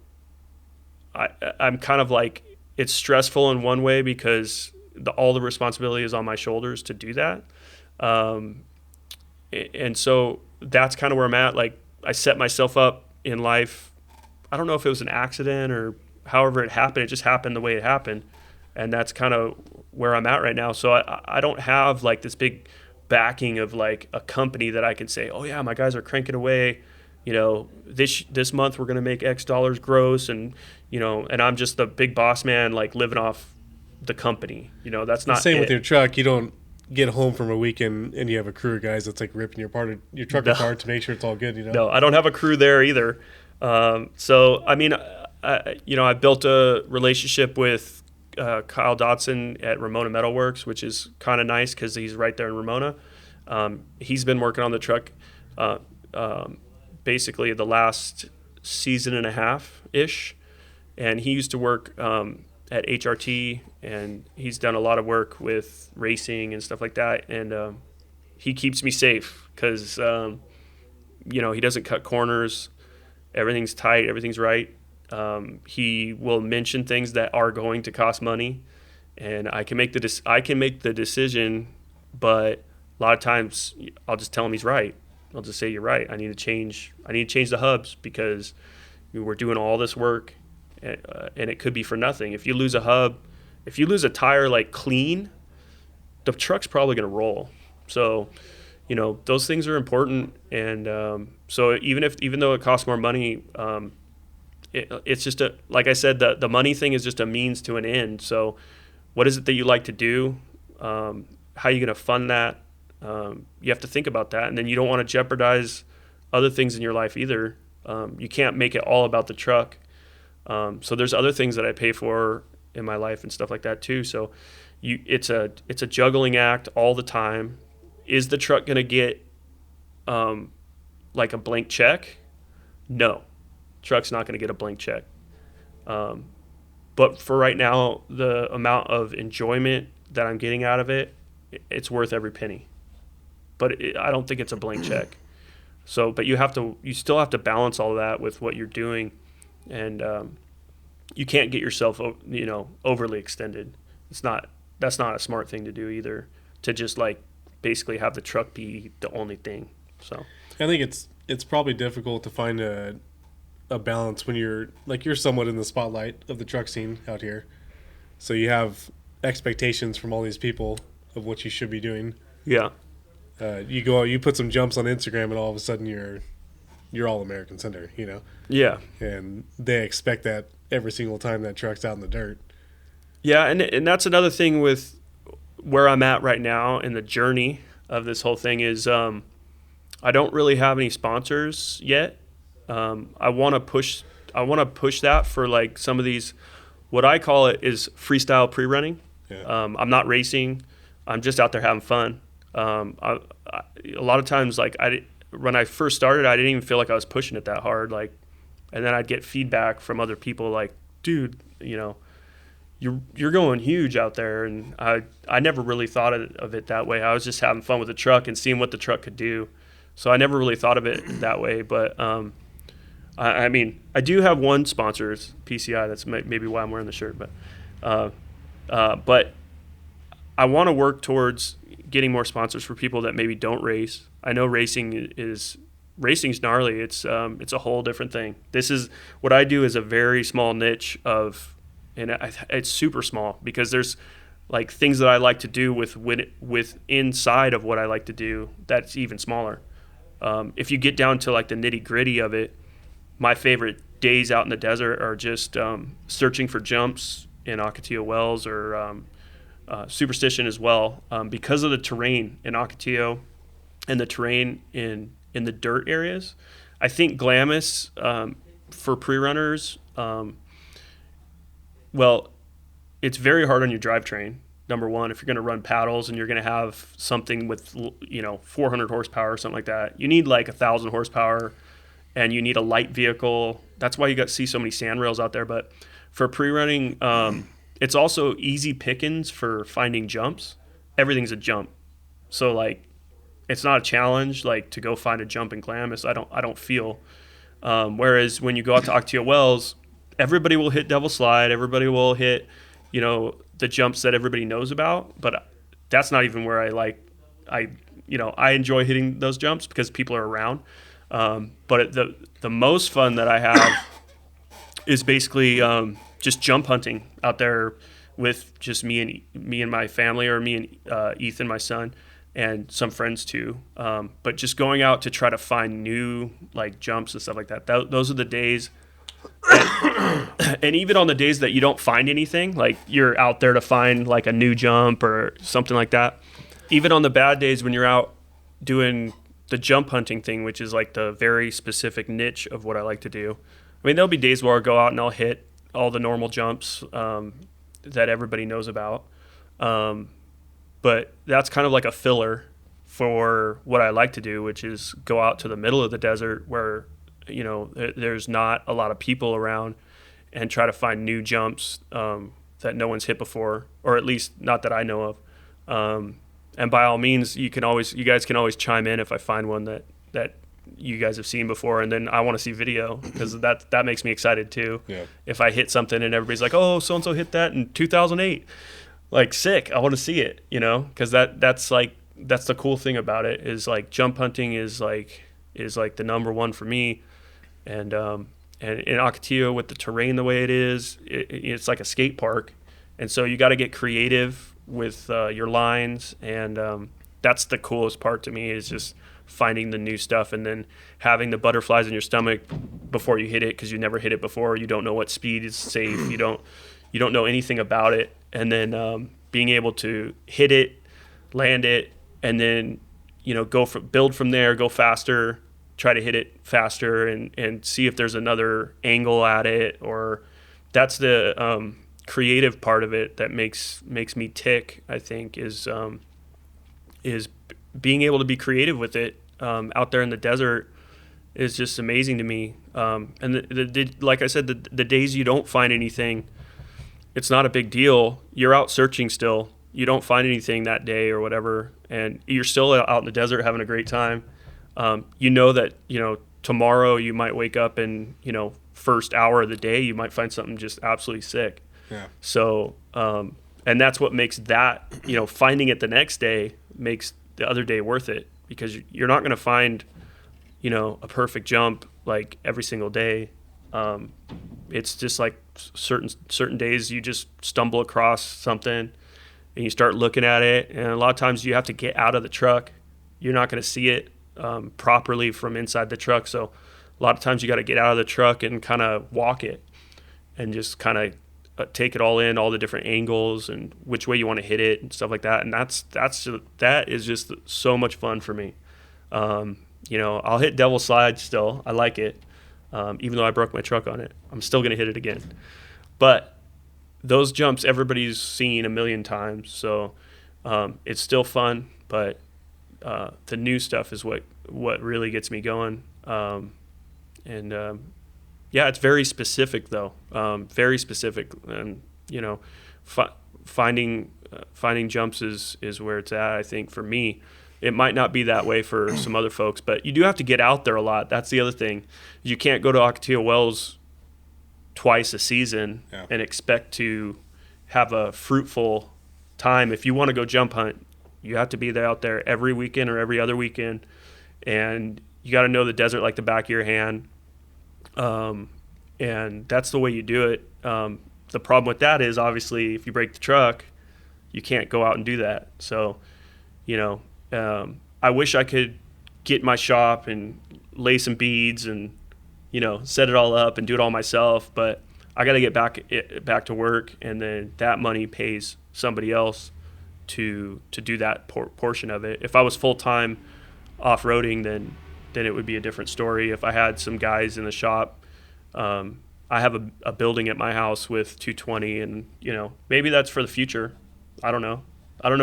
I'm kind of like, it's stressful in one way because all the responsibility is on my shoulders to do that. And so that's kind of where I'm at. Like, I set myself up in life. I don't know if it was an accident or however it happened. It just happened the way it happened. And that's kind of where I'm at right now. So I don't have like this big backing of like a company that I can say, oh yeah, my guys are cranking away. This month we're going to make X dollars gross, and and I'm just the big boss man, like living off the company. That's not same it. with your truck. You don't get home from a weekend and you have a crew of guys that's like ripping your truck apart to make sure it's all good. No, I don't have a crew there either. So I mean, I built a relationship with Kyle Dotson at Ramona Metalworks, which is kind of nice because he's right there in Ramona. He's been working on the truck basically the last season and a half ish, and he used to work at HRT, and he's done a lot of work with racing and stuff like that. And he keeps me safe because he doesn't cut corners. Everything's tight. Everything's right. He will mention things that are going to cost money, and I can make the decision, but a lot of times I'll just tell him he's right. I'll just say, you're right. I need to change the hubs because we're doing all this work, and it could be for nothing. If you lose a hub, if you lose a tire like clean, the truck's probably going to roll. So, those things are important. And so even though it costs more money, it's just like I said, the money thing is just a means to an end. So what is it that you like to do? How are you going to fund that? You have to think about that. And then you don't want to jeopardize other things in your life either. You can't make it all about the truck. So there's other things that I pay for in my life and stuff like that too. So it's a juggling act all the time. Is the truck going to get like a blank check? No. Truck's not going to get a blank check. But for right now, the amount of enjoyment that I'm getting out of it, it's worth every penny. But I don't think it's a blank check. So, but you still have to balance all of that with what you're doing, and you can't get yourself, overly extended. That's not a smart thing to do either. To just like basically have the truck be the only thing. So I think it's probably difficult to find a balance when you're somewhat in the spotlight of the truck scene out here. So you have expectations from all these people of what you should be doing. Yeah. You put some jumps on Instagram and all of a sudden you're all American Sender, Yeah. And they expect that every single time that truck's out in the dirt. Yeah, and that's another thing with where I'm at right now in the journey of this whole thing is I don't really have any sponsors yet. I want to push that for like some of these, what I call it is freestyle pre-running. Yeah. I'm not racing. I'm just out there having fun. A lot of times, like when I first started, I didn't even feel like I was pushing it that hard. Like, and then I'd get feedback from other people like, dude, you're going huge out there. And I never really thought of it that way. I was just having fun with the truck and seeing what the truck could do. So I never really thought of it that way. But I mean, I do have one sponsor, it's PCI. That's maybe why I'm wearing the shirt. But I want to work towards getting more sponsors for people that maybe don't race. I know racing's gnarly. It's a whole different thing. This is what I do is a very small niche of, and it's super small because there's like things that I like to do with inside of what I like to do that's even smaller. If you get down to like the nitty gritty of it, my favorite days out in the desert are just searching for jumps in Ocotillo Wells or Superstition as well, because of the terrain in Ocotillo and the terrain in the dirt areas. I think Glamis for pre-runners, well, it's very hard on your drivetrain. Number one, if you're going to run paddles and you're going to have something with 400 horsepower or something like that, you need like 1,000 horsepower, and you need a light vehicle. That's why you see so many sand rails out there. But for pre-running, it's also easy pickings for finding jumps. Everything's a jump, so like it's not a challenge like to go find a jump in Glamis. I don't feel. Whereas when you go out to Ocotillo Wells, everybody will hit double slide. Everybody will hit, you know, the jumps that everybody knows about. But that's not even where I enjoy hitting those jumps because people are around. But the most fun that I have is basically just jump hunting out there with just me and my family, or me and Ethan, my son, and some friends too. But just going out to try to find new like jumps and stuff like that. Those are the days. And even on the days that you don't find anything, like you're out there to find like a new jump or something like that. Even on the bad days when you're out doing the jump hunting thing, which is like the very specific niche of what I like to do. I mean, there'll be days where I'll go out and I'll hit all the normal jumps that everybody knows about. But that's kind of like a filler for what I like to do, which is go out to the middle of the desert where, you know, there's not a lot of people around, and try to find new jumps that no one's hit before, or at least not that I know of. And by all means, you guys can always chime in if I find one that you guys have seen before, and then I want to see video, because that makes me excited too. Yeah. If I hit something and everybody's like, "Oh, so and so hit that in 2008," like sick. I want to see it, you know, because that's the cool thing about it, is like jump hunting is like the number one for me. And in Ocotillo, with the terrain the way it is, it's like a skate park, and so you got to get creative with your lines, and that's the coolest part to me, is just finding the new stuff, and then having the butterflies in your stomach before you hit it, because you never hit it before. You don't know what speed is safe. You don't know anything about it, and then being able to hit it, land it, and then, you know, build from there, go faster, try to hit it faster, and see if there's another angle at it. Or that's the creative part of it that makes me tick, I think, is being able to be creative with it out there in the desert is just amazing to me. And like I said, the days you don't find anything, it's not a big deal. You're out searching still. You don't find anything that day or whatever, and you're still out in the desert having a great time. You know that, you know, tomorrow you might wake up and, you know, first hour of the day you might find something just absolutely sick. Yeah. So, and that's what makes that, you know, finding it the next day makes the other day worth it, because you're not going to find, you know, a perfect jump like every single day. It's just like certain days you just stumble across something and you start looking at it, and a lot of times you have to get out of the truck. You're not going to see it properly from inside the truck, so a lot of times you got to get out of the truck and kind of walk it and just kind of take it all in, all the different angles and which way you want to hit it and stuff like that. And that is just so much fun for me. You know, I'll hit devil slide still. I like it. Even though I broke my truck on it, I'm still going to hit it again. But those jumps everybody's seen a million times, so it's still fun. But the new stuff is what really gets me going. Yeah, it's very specific though, very specific. And, you know, finding jumps is where it's at, I think, for me. It might not be that way for some other folks, but you do have to get out there a lot. That's the other thing. You can't go to Ocotillo Wells twice a season and expect to have a fruitful time. If you want to go jump hunt, you have to be there out there every weekend or every other weekend, and you got to know the desert like the back of your hand. And that's the way you do it. The problem with that is, obviously, if you break the truck, you can't go out and do that. So, you know, I wish I could get in my shop and lay some beads and, you know, set it all up and do it all myself, but I got to get back to work, and then that money pays somebody else to do that portion of it. If I was full-time off-roading, then it would be a different story. If I had some guys in the shop, I have a building at my house with 220, and, you know, maybe that's for the future. I don't know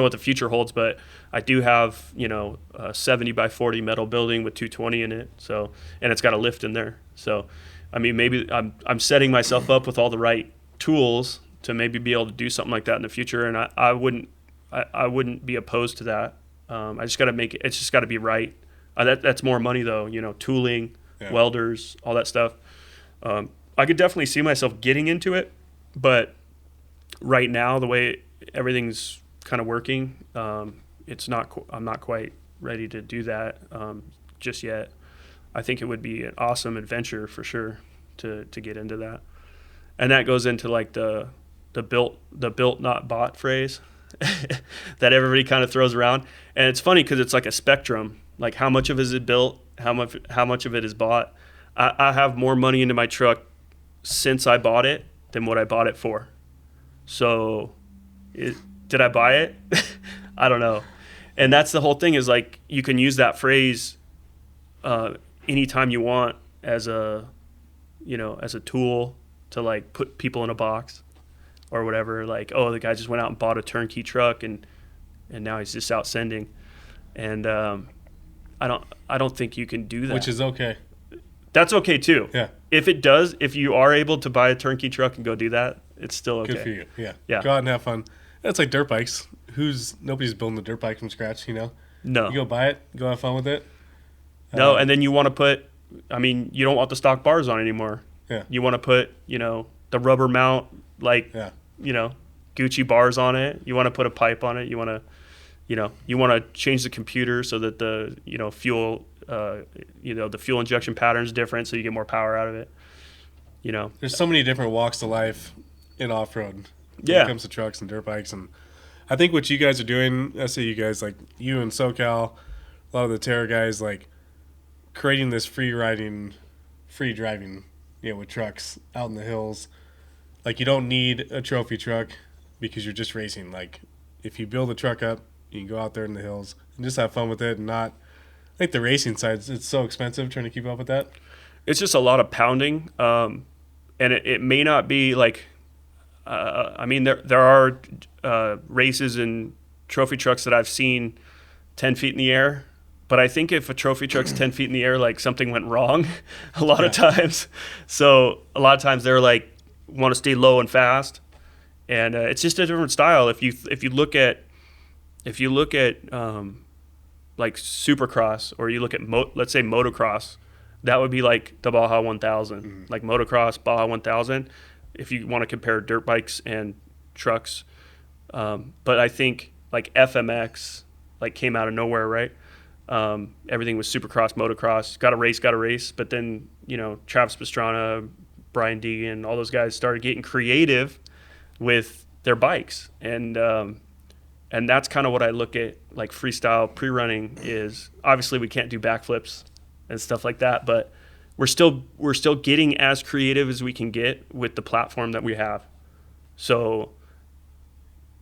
what the future holds, but I do have, you know, a 70 by 40 metal building with 220 in it. So, and it's got a lift in there. So, I mean, maybe I'm setting myself up with all the right tools to maybe be able to do something like that in the future. And I wouldn't be opposed to that. I just got to make it. It's just got to be right. That's more money though. You know, tooling, welders, all that stuff. I could definitely see myself getting into it, but right now, the way everything's kind of working, it's not. I'm not quite ready to do that just yet. I think it would be an awesome adventure for sure to get into that, and that goes into like the built not bought phrase that everybody kind of throws around, and it's funny because it's like a spectrum. Like how much of it is it built, how much of it is bought. I have more money into my truck since I bought it than what I bought it for. So, did I buy it? I don't know. And that's the whole thing is like you can use that phrase anytime you want as a tool to like put people in a box or whatever. Like, oh, the guy just went out and bought a turnkey truck and now he's just out sending. And I don't think you can do that. Which is okay. That's okay too. Yeah. If you are able to buy a turnkey truck and go do that, it's still okay. Good for you. Yeah. Yeah. Go out and have fun. It's like dirt bikes. Nobody's building a dirt bike from scratch, you know? No. You go buy it, go have fun with it. No, and then you want to put, you don't want the stock bars on anymore. Yeah. You want to put, the rubber mount, like, Gucci bars on it. You want to put a pipe on it. You want to change the computer so that the, fuel, the fuel injection pattern is different so you get more power out of it. There's so many different walks of life in off-road when it comes to trucks and dirt bikes. And I think what you guys are doing, I say you guys, like you and SoCal, a lot of the Terra guys, like creating this free driving, with trucks out in the hills. Like you don't need a trophy truck because you're just racing. Like if you build a truck up, you can go out there in the hills and just have fun with it and not, I think the racing side, it's so expensive trying to keep up with that. It's just a lot of pounding. And it may not be like, there are races and trophy trucks that I've seen 10 feet in the air, but I think if a trophy truck's 10 feet in the air, like something went wrong a lot of times. So a lot of times they're like, want to stay low and fast. And it's just a different style. If you look at like Supercross, or you look at let's say motocross, that would be like the Baja 1000, like motocross, Baja 1000. If you want to compare dirt bikes and trucks, but I think like FMX like came out of nowhere, right? Everything was Supercross, motocross, got a race. But then Travis Pastrana, Brian Deegan, all those guys started getting creative with their bikes, and that's kind of what I look at. Like freestyle pre-running is obviously we can't do backflips and stuff like that, but we're still getting as creative as we can get with the platform that we have. So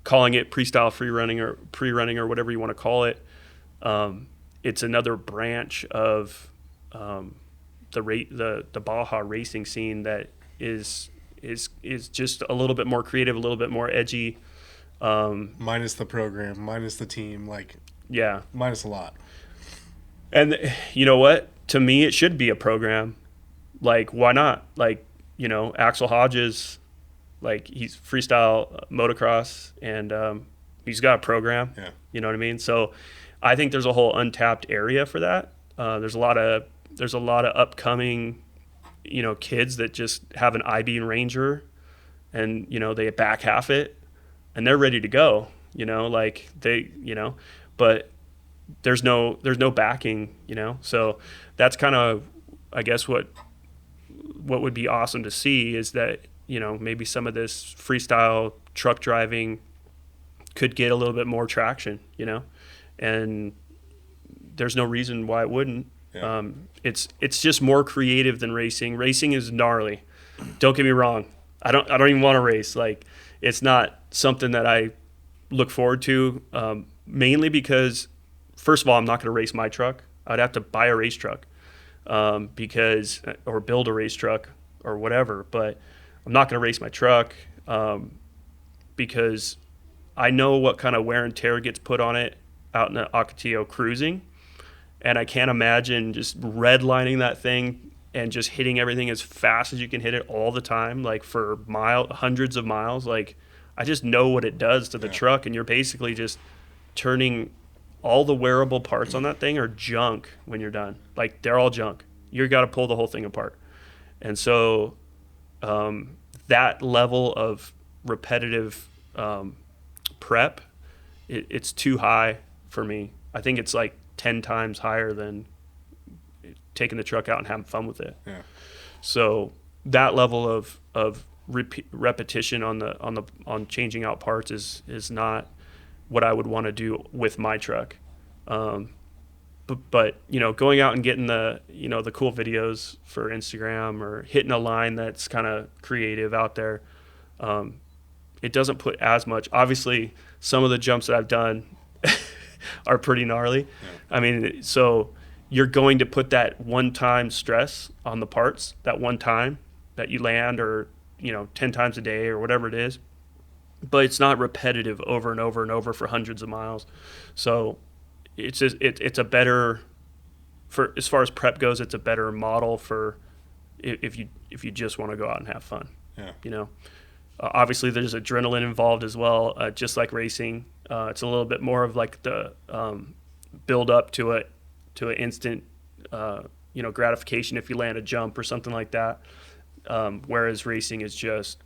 calling it freestyle free-running or pre-running or whatever you want to call it, it's another branch of the Baja racing scene that is just a little bit more creative, a little bit more edgy. Minus the program, minus the team, minus a lot. And you know what? To me, it should be a program. Like, why not? Like, Axel Hodges, like he's freestyle motocross, and he's got a program. Yeah. You know what I mean? So I think there's a whole untapped area for that. There's a lot of upcoming, kids that just have an IB Ranger, and they back half it, and they're ready to go. But there's no backing. So that's kind of, I guess, what would be awesome to see is that maybe some of this freestyle truck driving could get a little bit more traction. And there's no reason why it wouldn't. Yeah. It's just more creative than racing. Racing is gnarly. Don't get me wrong. I don't even want to race. Like, it's not something that I look forward to. Mainly because, first of all, I'm not going to race my truck. I'd have to buy a race truck, or build a race truck or whatever. But I'm not going to race my truck because I know what kind of wear and tear gets put on it out in the Ocotillo cruising. And I can't imagine just redlining that thing and just hitting everything as fast as you can hit it all the time, like for hundreds of miles. Like, I just know what it does to the truck, and you're basically just turning all the wearable parts on that thing are junk when you're done. Like, they're all junk. You got to pull the whole thing apart. And so that level of repetitive prep, it's too high for me. I think it's like 10 times higher than taking the truck out and having fun with it. Yeah. So that level of repetition on changing out parts is not what I would want to do with my truck. But you know, going out and getting the cool videos for Instagram or hitting a line that's kind of creative out there, it doesn't put as much. Obviously, some of the jumps that I've done are pretty gnarly. Yeah. I mean, so you're going to put that one-time stress on the parts, that one time that you land, or 10 times a day or whatever it is. But it's not repetitive over and over and over for hundreds of miles. So it's a better, for as far as prep goes, it's a better model for if you just want to go out and have fun. Yeah. Obviously there's adrenaline involved as well, just like racing. It's a little bit more of like the build up to an instant gratification if you land a jump or something like that. Whereas racing is just,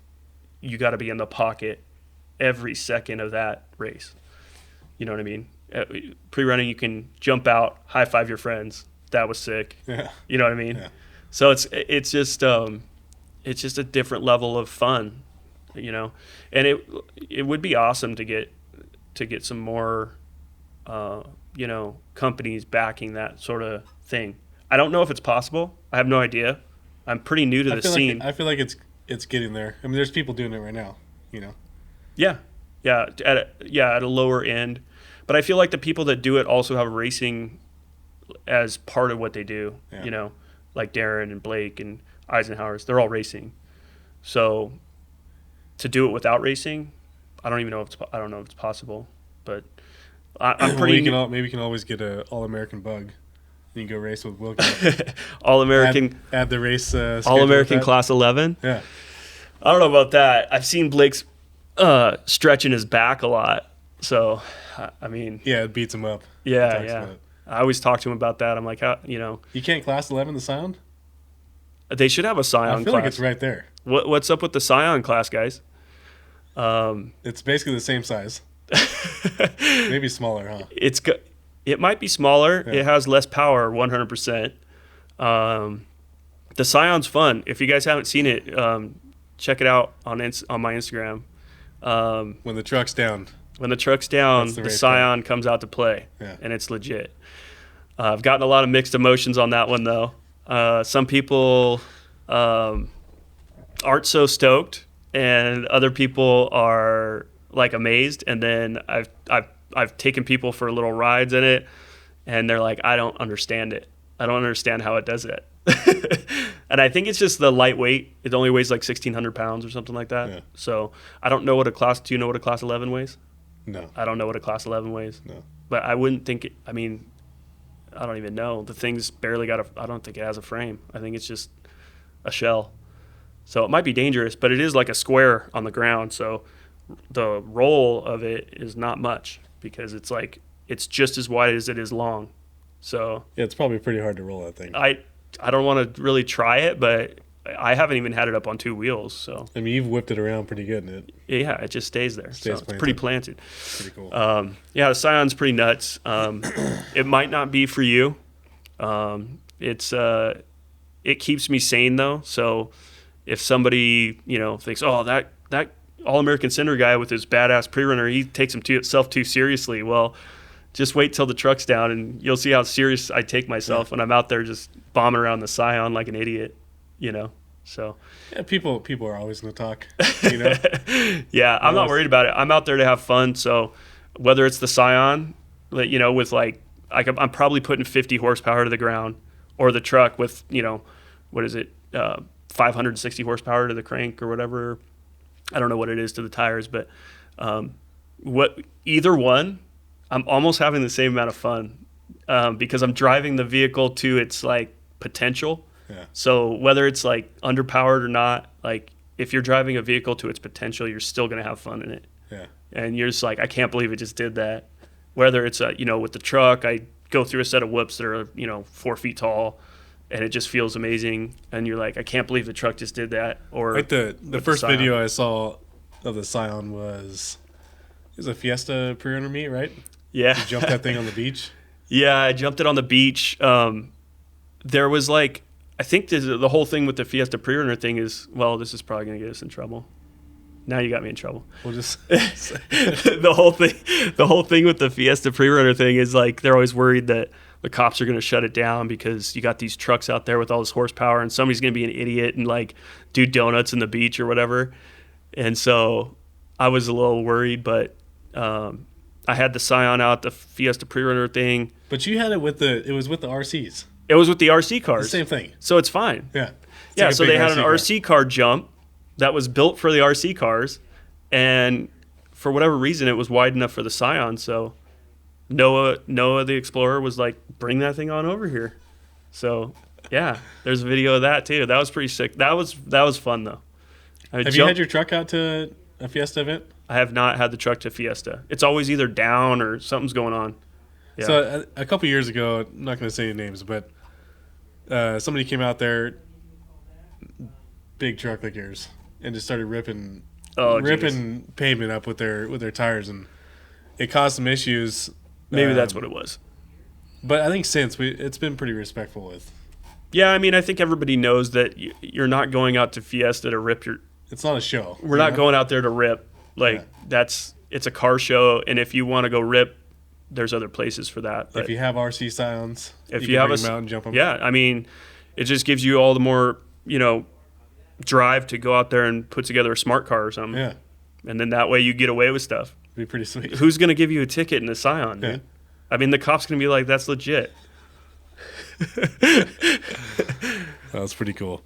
you got to be in the pocket every second of that race. You know what I mean? Pre-running, you can jump out, high five your friends. That was sick. Yeah. You know what I mean? Yeah. So it's just a different level of fun, and it would be awesome to get some more, companies backing that sort of thing. I don't know if it's possible. I have no idea. I'm pretty new to the scene. I feel like it's getting there. I mean, there's people doing it right now. Yeah, at a lower end, but I feel like the people that do it also have racing as part of what they do. Yeah. Like Darren and Blake and Eisenhower's, they're all racing. So to do it without racing, I don't know if it's possible, but I'm pretty. Maybe you can always get a All-American bug. You can go race with Wilkie. All-American. Add the race. All-American Class 11. Yeah. I don't know about that. I've seen Blake's stretching his back a lot. So, I mean. Yeah, it beats him up. Yeah. I always talk to him about that. I'm like, You can't Class 11 the Scion? They should have a Scion class. I feel like it's right there. What's up with the Scion class, guys? It's basically the same size. Maybe smaller, huh? It might be smaller. Yeah. It has less power, 100%. The Scion's fun. If you guys haven't seen it, check it out on my Instagram. When the truck's down. When the truck's down, the Scion comes out to play, and it's legit. I've gotten a lot of mixed emotions on that one, though. Some people aren't so stoked, and other people are like amazed. And then I've taken people for little rides in it, and they're like, I don't understand it. I don't understand how it does it. And I think it's just the lightweight. It only weighs like 1,600 pounds or something like that. Yeah. So I don't know do you know what a Class 11 weighs? No. I don't know what a Class 11 weighs. No. But I wouldn't think it, I mean, I don't even know. The thing's barely I don't think it has a frame. I think it's just a shell. So it might be dangerous, but it is like a square on the ground. So the roll of it is not much because it's just as wide as it is long. So yeah, it's probably pretty hard to roll that thing. I don't want to really try it, but I haven't even had it up on two wheels. So I mean, you've whipped it around pretty good, and it just stays there. It's pretty planted. Pretty cool. The Scion's pretty nuts. It might not be for you. It keeps me sane though. So if somebody thinks, oh, that All-American Sender guy with his badass pre-runner, he takes himself too seriously. Well, just wait till the truck's down, and you'll see how serious I take myself when I'm out there just bombing around the Scion like an idiot. So yeah, people are always going to talk. Yeah, I'm not worried about it. I'm out there to have fun. So whether it's the Scion, with I'm probably putting 50 horsepower to the ground, or the truck with 560 horsepower to the crank or whatever. I don't know what it is to the tires, but either one, I'm almost having the same amount of fun because I'm driving the vehicle to its potential. Yeah. So whether it's underpowered or not, if you're driving a vehicle to its potential, you're still going to have fun in it. Yeah. And you're just I can't believe it just did that. Whether it's with the truck, I go through a set of whoops that are 4 feet tall, and it just feels amazing. And you're like, I can't believe the truck just did that. Or like the first Scion. video I saw of the Scion was a Fiesta Prerunner meet, right? Yeah. You jumped that thing on the beach. Yeah, I jumped it on the beach. There was like, I think the whole thing with the Fiesta Prerunner thing is, well, this is probably going to get us in trouble. Now you got me in trouble. We'll just the whole thing with the Fiesta Prerunner thing is like they're always worried that the cops are going to shut it down because you got these trucks out there with all this horsepower and somebody's going to be an idiot and like do donuts in the beach or whatever. And so I was a little worried, but I had the Scion out, the Fiesta Prerunner thing. But you had it with the RCs. It was with the RC cars. The same thing. So it's fine. Yeah. Yeah, like so they had an RC car jump that was built for the RC cars, and for whatever reason, it was wide enough for the Scion. So Noah the Explorer was like, bring that thing on over here. So yeah, there's a video of that too. That was pretty sick. That was fun though. Have you had your truck out to a Fiesta event? I have not had the truck to Fiesta. It's always either down or something's going on. Yeah. So a couple years ago, I'm not going to say any names, but somebody came out there, big truck like yours, and just started ripping pavement up with their tires, and it caused some issues. Maybe that's what it was. But I think since it's been pretty respectful with. Yeah, I mean, I think everybody knows that you're not going out to Fiesta to rip your. It's not a show. We're not going out there to rip. Like it's a car show, and if you want to go rip, there's other places for that. But if you have RC Scions, if you have bring them out and jump them. Yeah, I mean, it just gives you all the more drive to go out there and put together a smart car or something. Yeah, and then that way you get away with stuff. It'd be pretty sweet. Who's gonna give you a ticket in a Scion, dude? Yeah. I mean, the cop's gonna be like, "That's legit." That's pretty cool.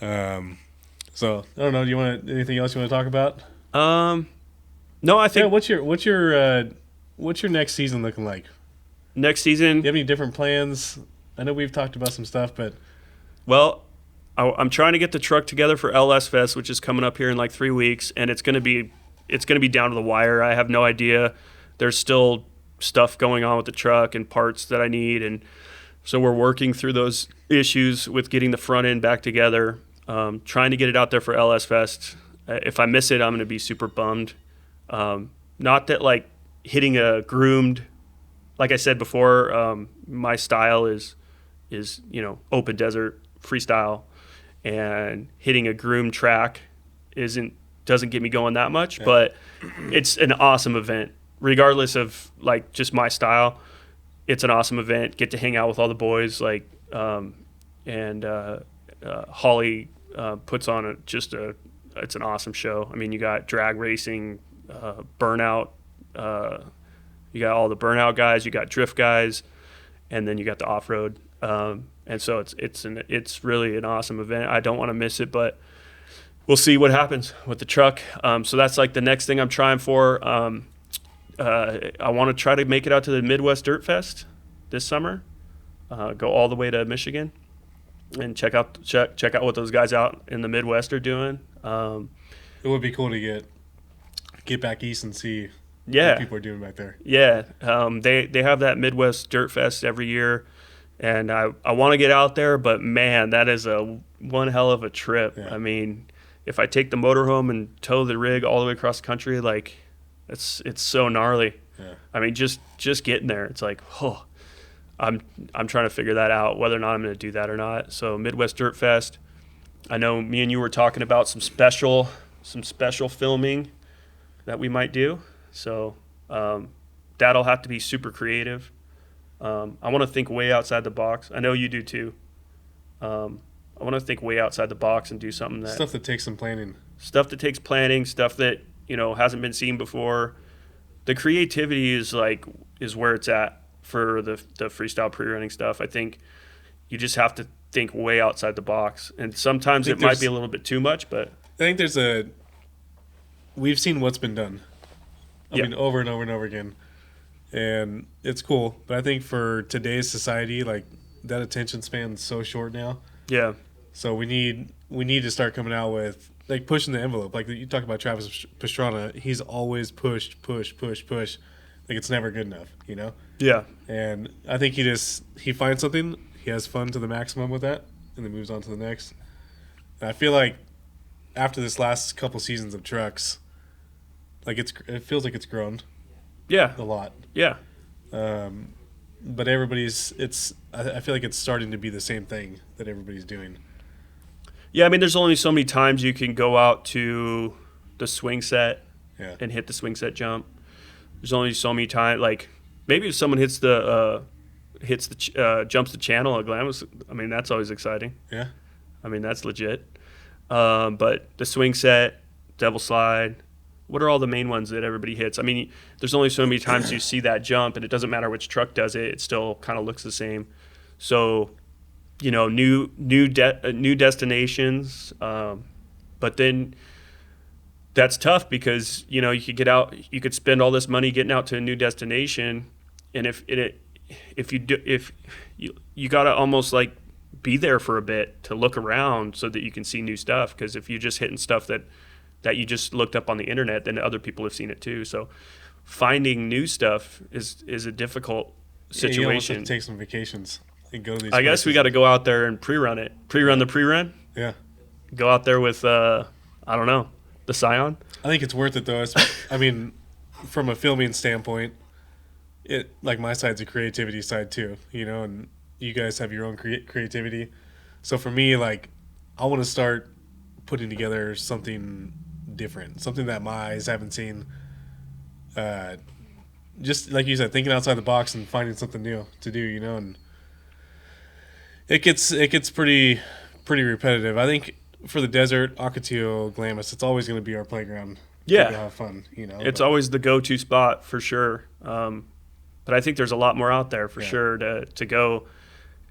So I don't know. Do you want anything else you want to talk about? No, I think. Yeah, what's your next season looking like? Next season. Do you have any different plans? I know we've talked about some stuff, but well, I'm trying to get the truck together for LS Fest, which is coming up here in like 3 weeks, and it's gonna be down to the wire. I have no idea. There's still stuff going on with the truck and parts that I need, and so we're working through those issues with getting the front end back together. Trying to get it out there for LS Fest. If I miss it, I'm going to be super bummed. Not that like hitting a groomed, like I said before, my style is open desert freestyle, and hitting a groomed track doesn't get me going that much. Yeah. But it's an awesome event, regardless of like just my style. It's an awesome event. Get to hang out with all the boys, like Holly puts on it's an awesome show. I mean, you got drag racing, burnout, you got all the burnout guys, you got drift guys, and then you got the off-road. And so it's really an awesome event. I don't want to miss it, but we'll see what happens with the truck. So that's like the next thing I'm trying for. I want to try to make it out to the Midwest Dirt Fest this summer. Go all the way to Michigan and check out what those guys out in the Midwest are doing. It would be cool to get back east and see what people are doing back there. Yeah, they have that Midwest Dirt Fest every year, and I want to get out there, but man, that is one hell of a trip. Yeah. I mean, if I take the motorhome and tow the rig all the way across the country, like it's so gnarly. Yeah. I mean, just getting there, it's like, oh. I'm trying to figure that out, whether or not I'm going to do that or not. So Midwest Dirt Fest. I know me and you were talking about some special filming that we might do. So that'll have to be super creative. I want to think way outside the box. I know you do too. I want to think way outside the box and do something stuff that takes some planning. Stuff that takes planning. Stuff that hasn't been seen before. The creativity is where it's at. For the freestyle pre-running stuff, I think you just have to think way outside the box, and sometimes it might be a little bit too much. But I think we've seen what's been done. I mean, over and over and over again, and it's cool. But I think for today's society, like that attention span is so short now. Yeah. So we need to start coming out with like pushing the envelope. Like you talk about Travis Pastrana, he's always push. Like it's never good enough, Yeah. And I think he finds something, he has fun to the maximum with that, and then moves on to the next. And I feel like after this last couple seasons of trucks, like it feels like it's grown Yeah. a lot. Yeah. But I feel like it's starting to be the same thing that everybody's doing. Yeah, I mean, there's only so many times you can go out to the swing set and hit the swing set jump. There's only so many times, like maybe if someone jumps the channel at Glamis, I mean, that's always exciting. Yeah. I mean, that's legit. But the swing set, devil slide, what are all the main ones that everybody hits? I mean, there's only so many times you see that jump, and it doesn't matter which truck does it; it still kind of looks the same. So, you know, new destinations, but then that's tough because you know you could spend all this money getting out to a new destination, and if you gotta almost like be there for a bit to look around so that you can see new stuff. Because if you're just hitting stuff that you just looked up on the internet, then other people have seen it too. So finding new stuff is a difficult situation. You almost have to take some vacations and go to these I guess we got to go out there and pre-run the pre-run. Yeah. Go out there with I don't know, the Scion. I think it's worth it though. I mean, from a filming standpoint, it like my side's a creativity side too, you know, and you guys have your own creativity. So for me, like, I want to start putting together something different, something that my eyes haven't seen. Just like you said, thinking outside the box and finding something new to do, you know, and it gets pretty repetitive. I think for the desert, Ocotillo, Glamis, it's always going to be our playground. Yeah, to have fun, you know. It's always the go-to spot for sure. But I think there's a lot more out there for sure to go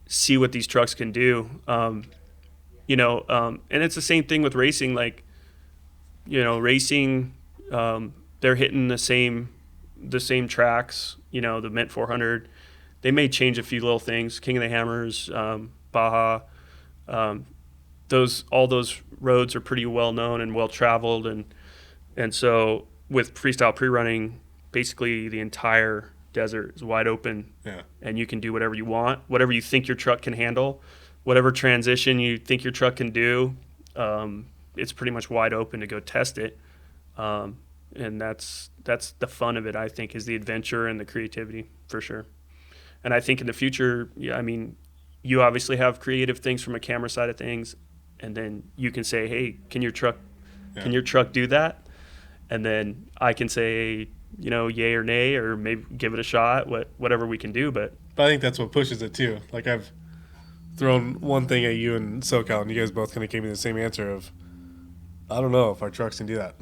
see what these trucks can do. You know, and it's the same thing with racing. Like, you know, racing, they're hitting the same tracks. You know, the Mint 400. They may change a few little things. King of the Hammers, Baja. All those roads are pretty well known and well traveled, and so with freestyle pre-running, basically the entire desert is wide open, and you can do whatever you want, whatever you think your truck can handle, whatever transition you think your truck can do. It's pretty much wide open to go test it, and that's the fun of it. I think is the adventure and the creativity for sure. And I think in the future, I mean, you obviously have creative things from a camera side of things, and then you can say, hey, can your truck do that? And then I can say, you know, yay or nay, or maybe give it a shot, whatever we can do. But I think that's what pushes it too. Like, I've thrown one thing at you and SoCal, and you guys both kind of gave me the same answer of, I don't know if our trucks can do that,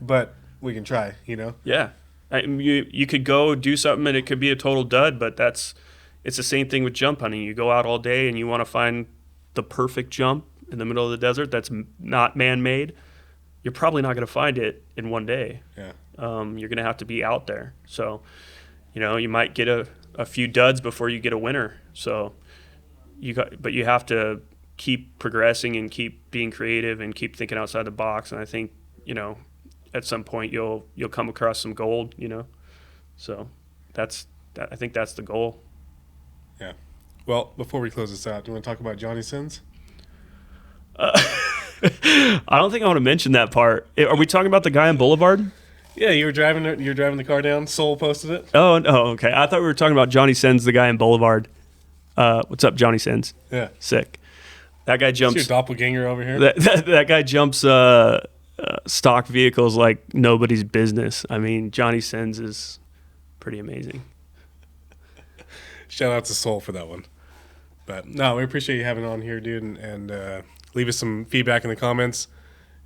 but we can try, you know? Yeah. You could go do something and it could be a total dud, but it's the same thing with jump hunting. You go out all day and you want to find the perfect jump in the middle of the desert that's not man-made. You're probably not going to find it in one day. Yeah. You're going to have to be out there. So, you know, you might get a few duds before you get a winner. So but you have to keep progressing and keep being creative and keep thinking outside the box. And I think, you know, at some point you'll come across some gold, you know. So I think that's the goal. Yeah. Well, before we close this out, do you want to talk about Johnny Sins? I don't think I want to mention that part. Are we talking about the guy on Boulevard? Yeah, you were driving the car down. Soul posted it. Oh, no, okay. I thought we were talking about Johnny Sins, the guy on Boulevard. What's up, Johnny Sins? Yeah. Sick. That guy jumps. Is your doppelganger over here? That guy jumps stock vehicles like nobody's business. I mean, Johnny Sins is pretty amazing. Shout out to Soul for that one. But no, we appreciate you having on here, dude, and leave us some feedback in the comments.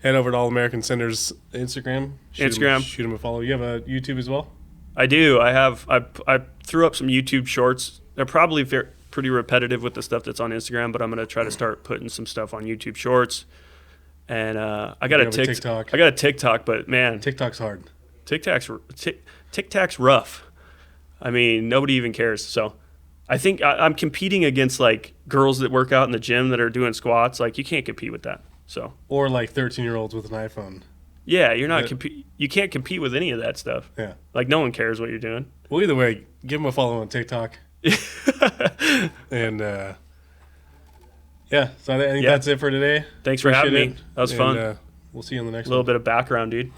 Head over to All American Sender's Instagram. Shoot him a follow. You have a YouTube as well? I do. I threw up some YouTube shorts. They're probably pretty repetitive with the stuff that's on Instagram, but I'm going to try to start putting some stuff on YouTube shorts. And I got a TikTok. I got a TikTok, but man, TikTok's hard. TikTok's rough. I mean, nobody even cares. So I think I'm competing against like girls that work out in the gym that are doing squats. Like, you can't compete with that. So, or like 13-year-olds with an iPhone. Yeah, you're not you can't compete with any of that stuff. Yeah. Like, no one cares what you're doing. Well, either way, give them a follow on TikTok. And Yeah, so I think Yeah. that's it for today. Thanks for having Appreciate me. it. That was And, fun. we'll see you on the next A little one. bit of background, dude.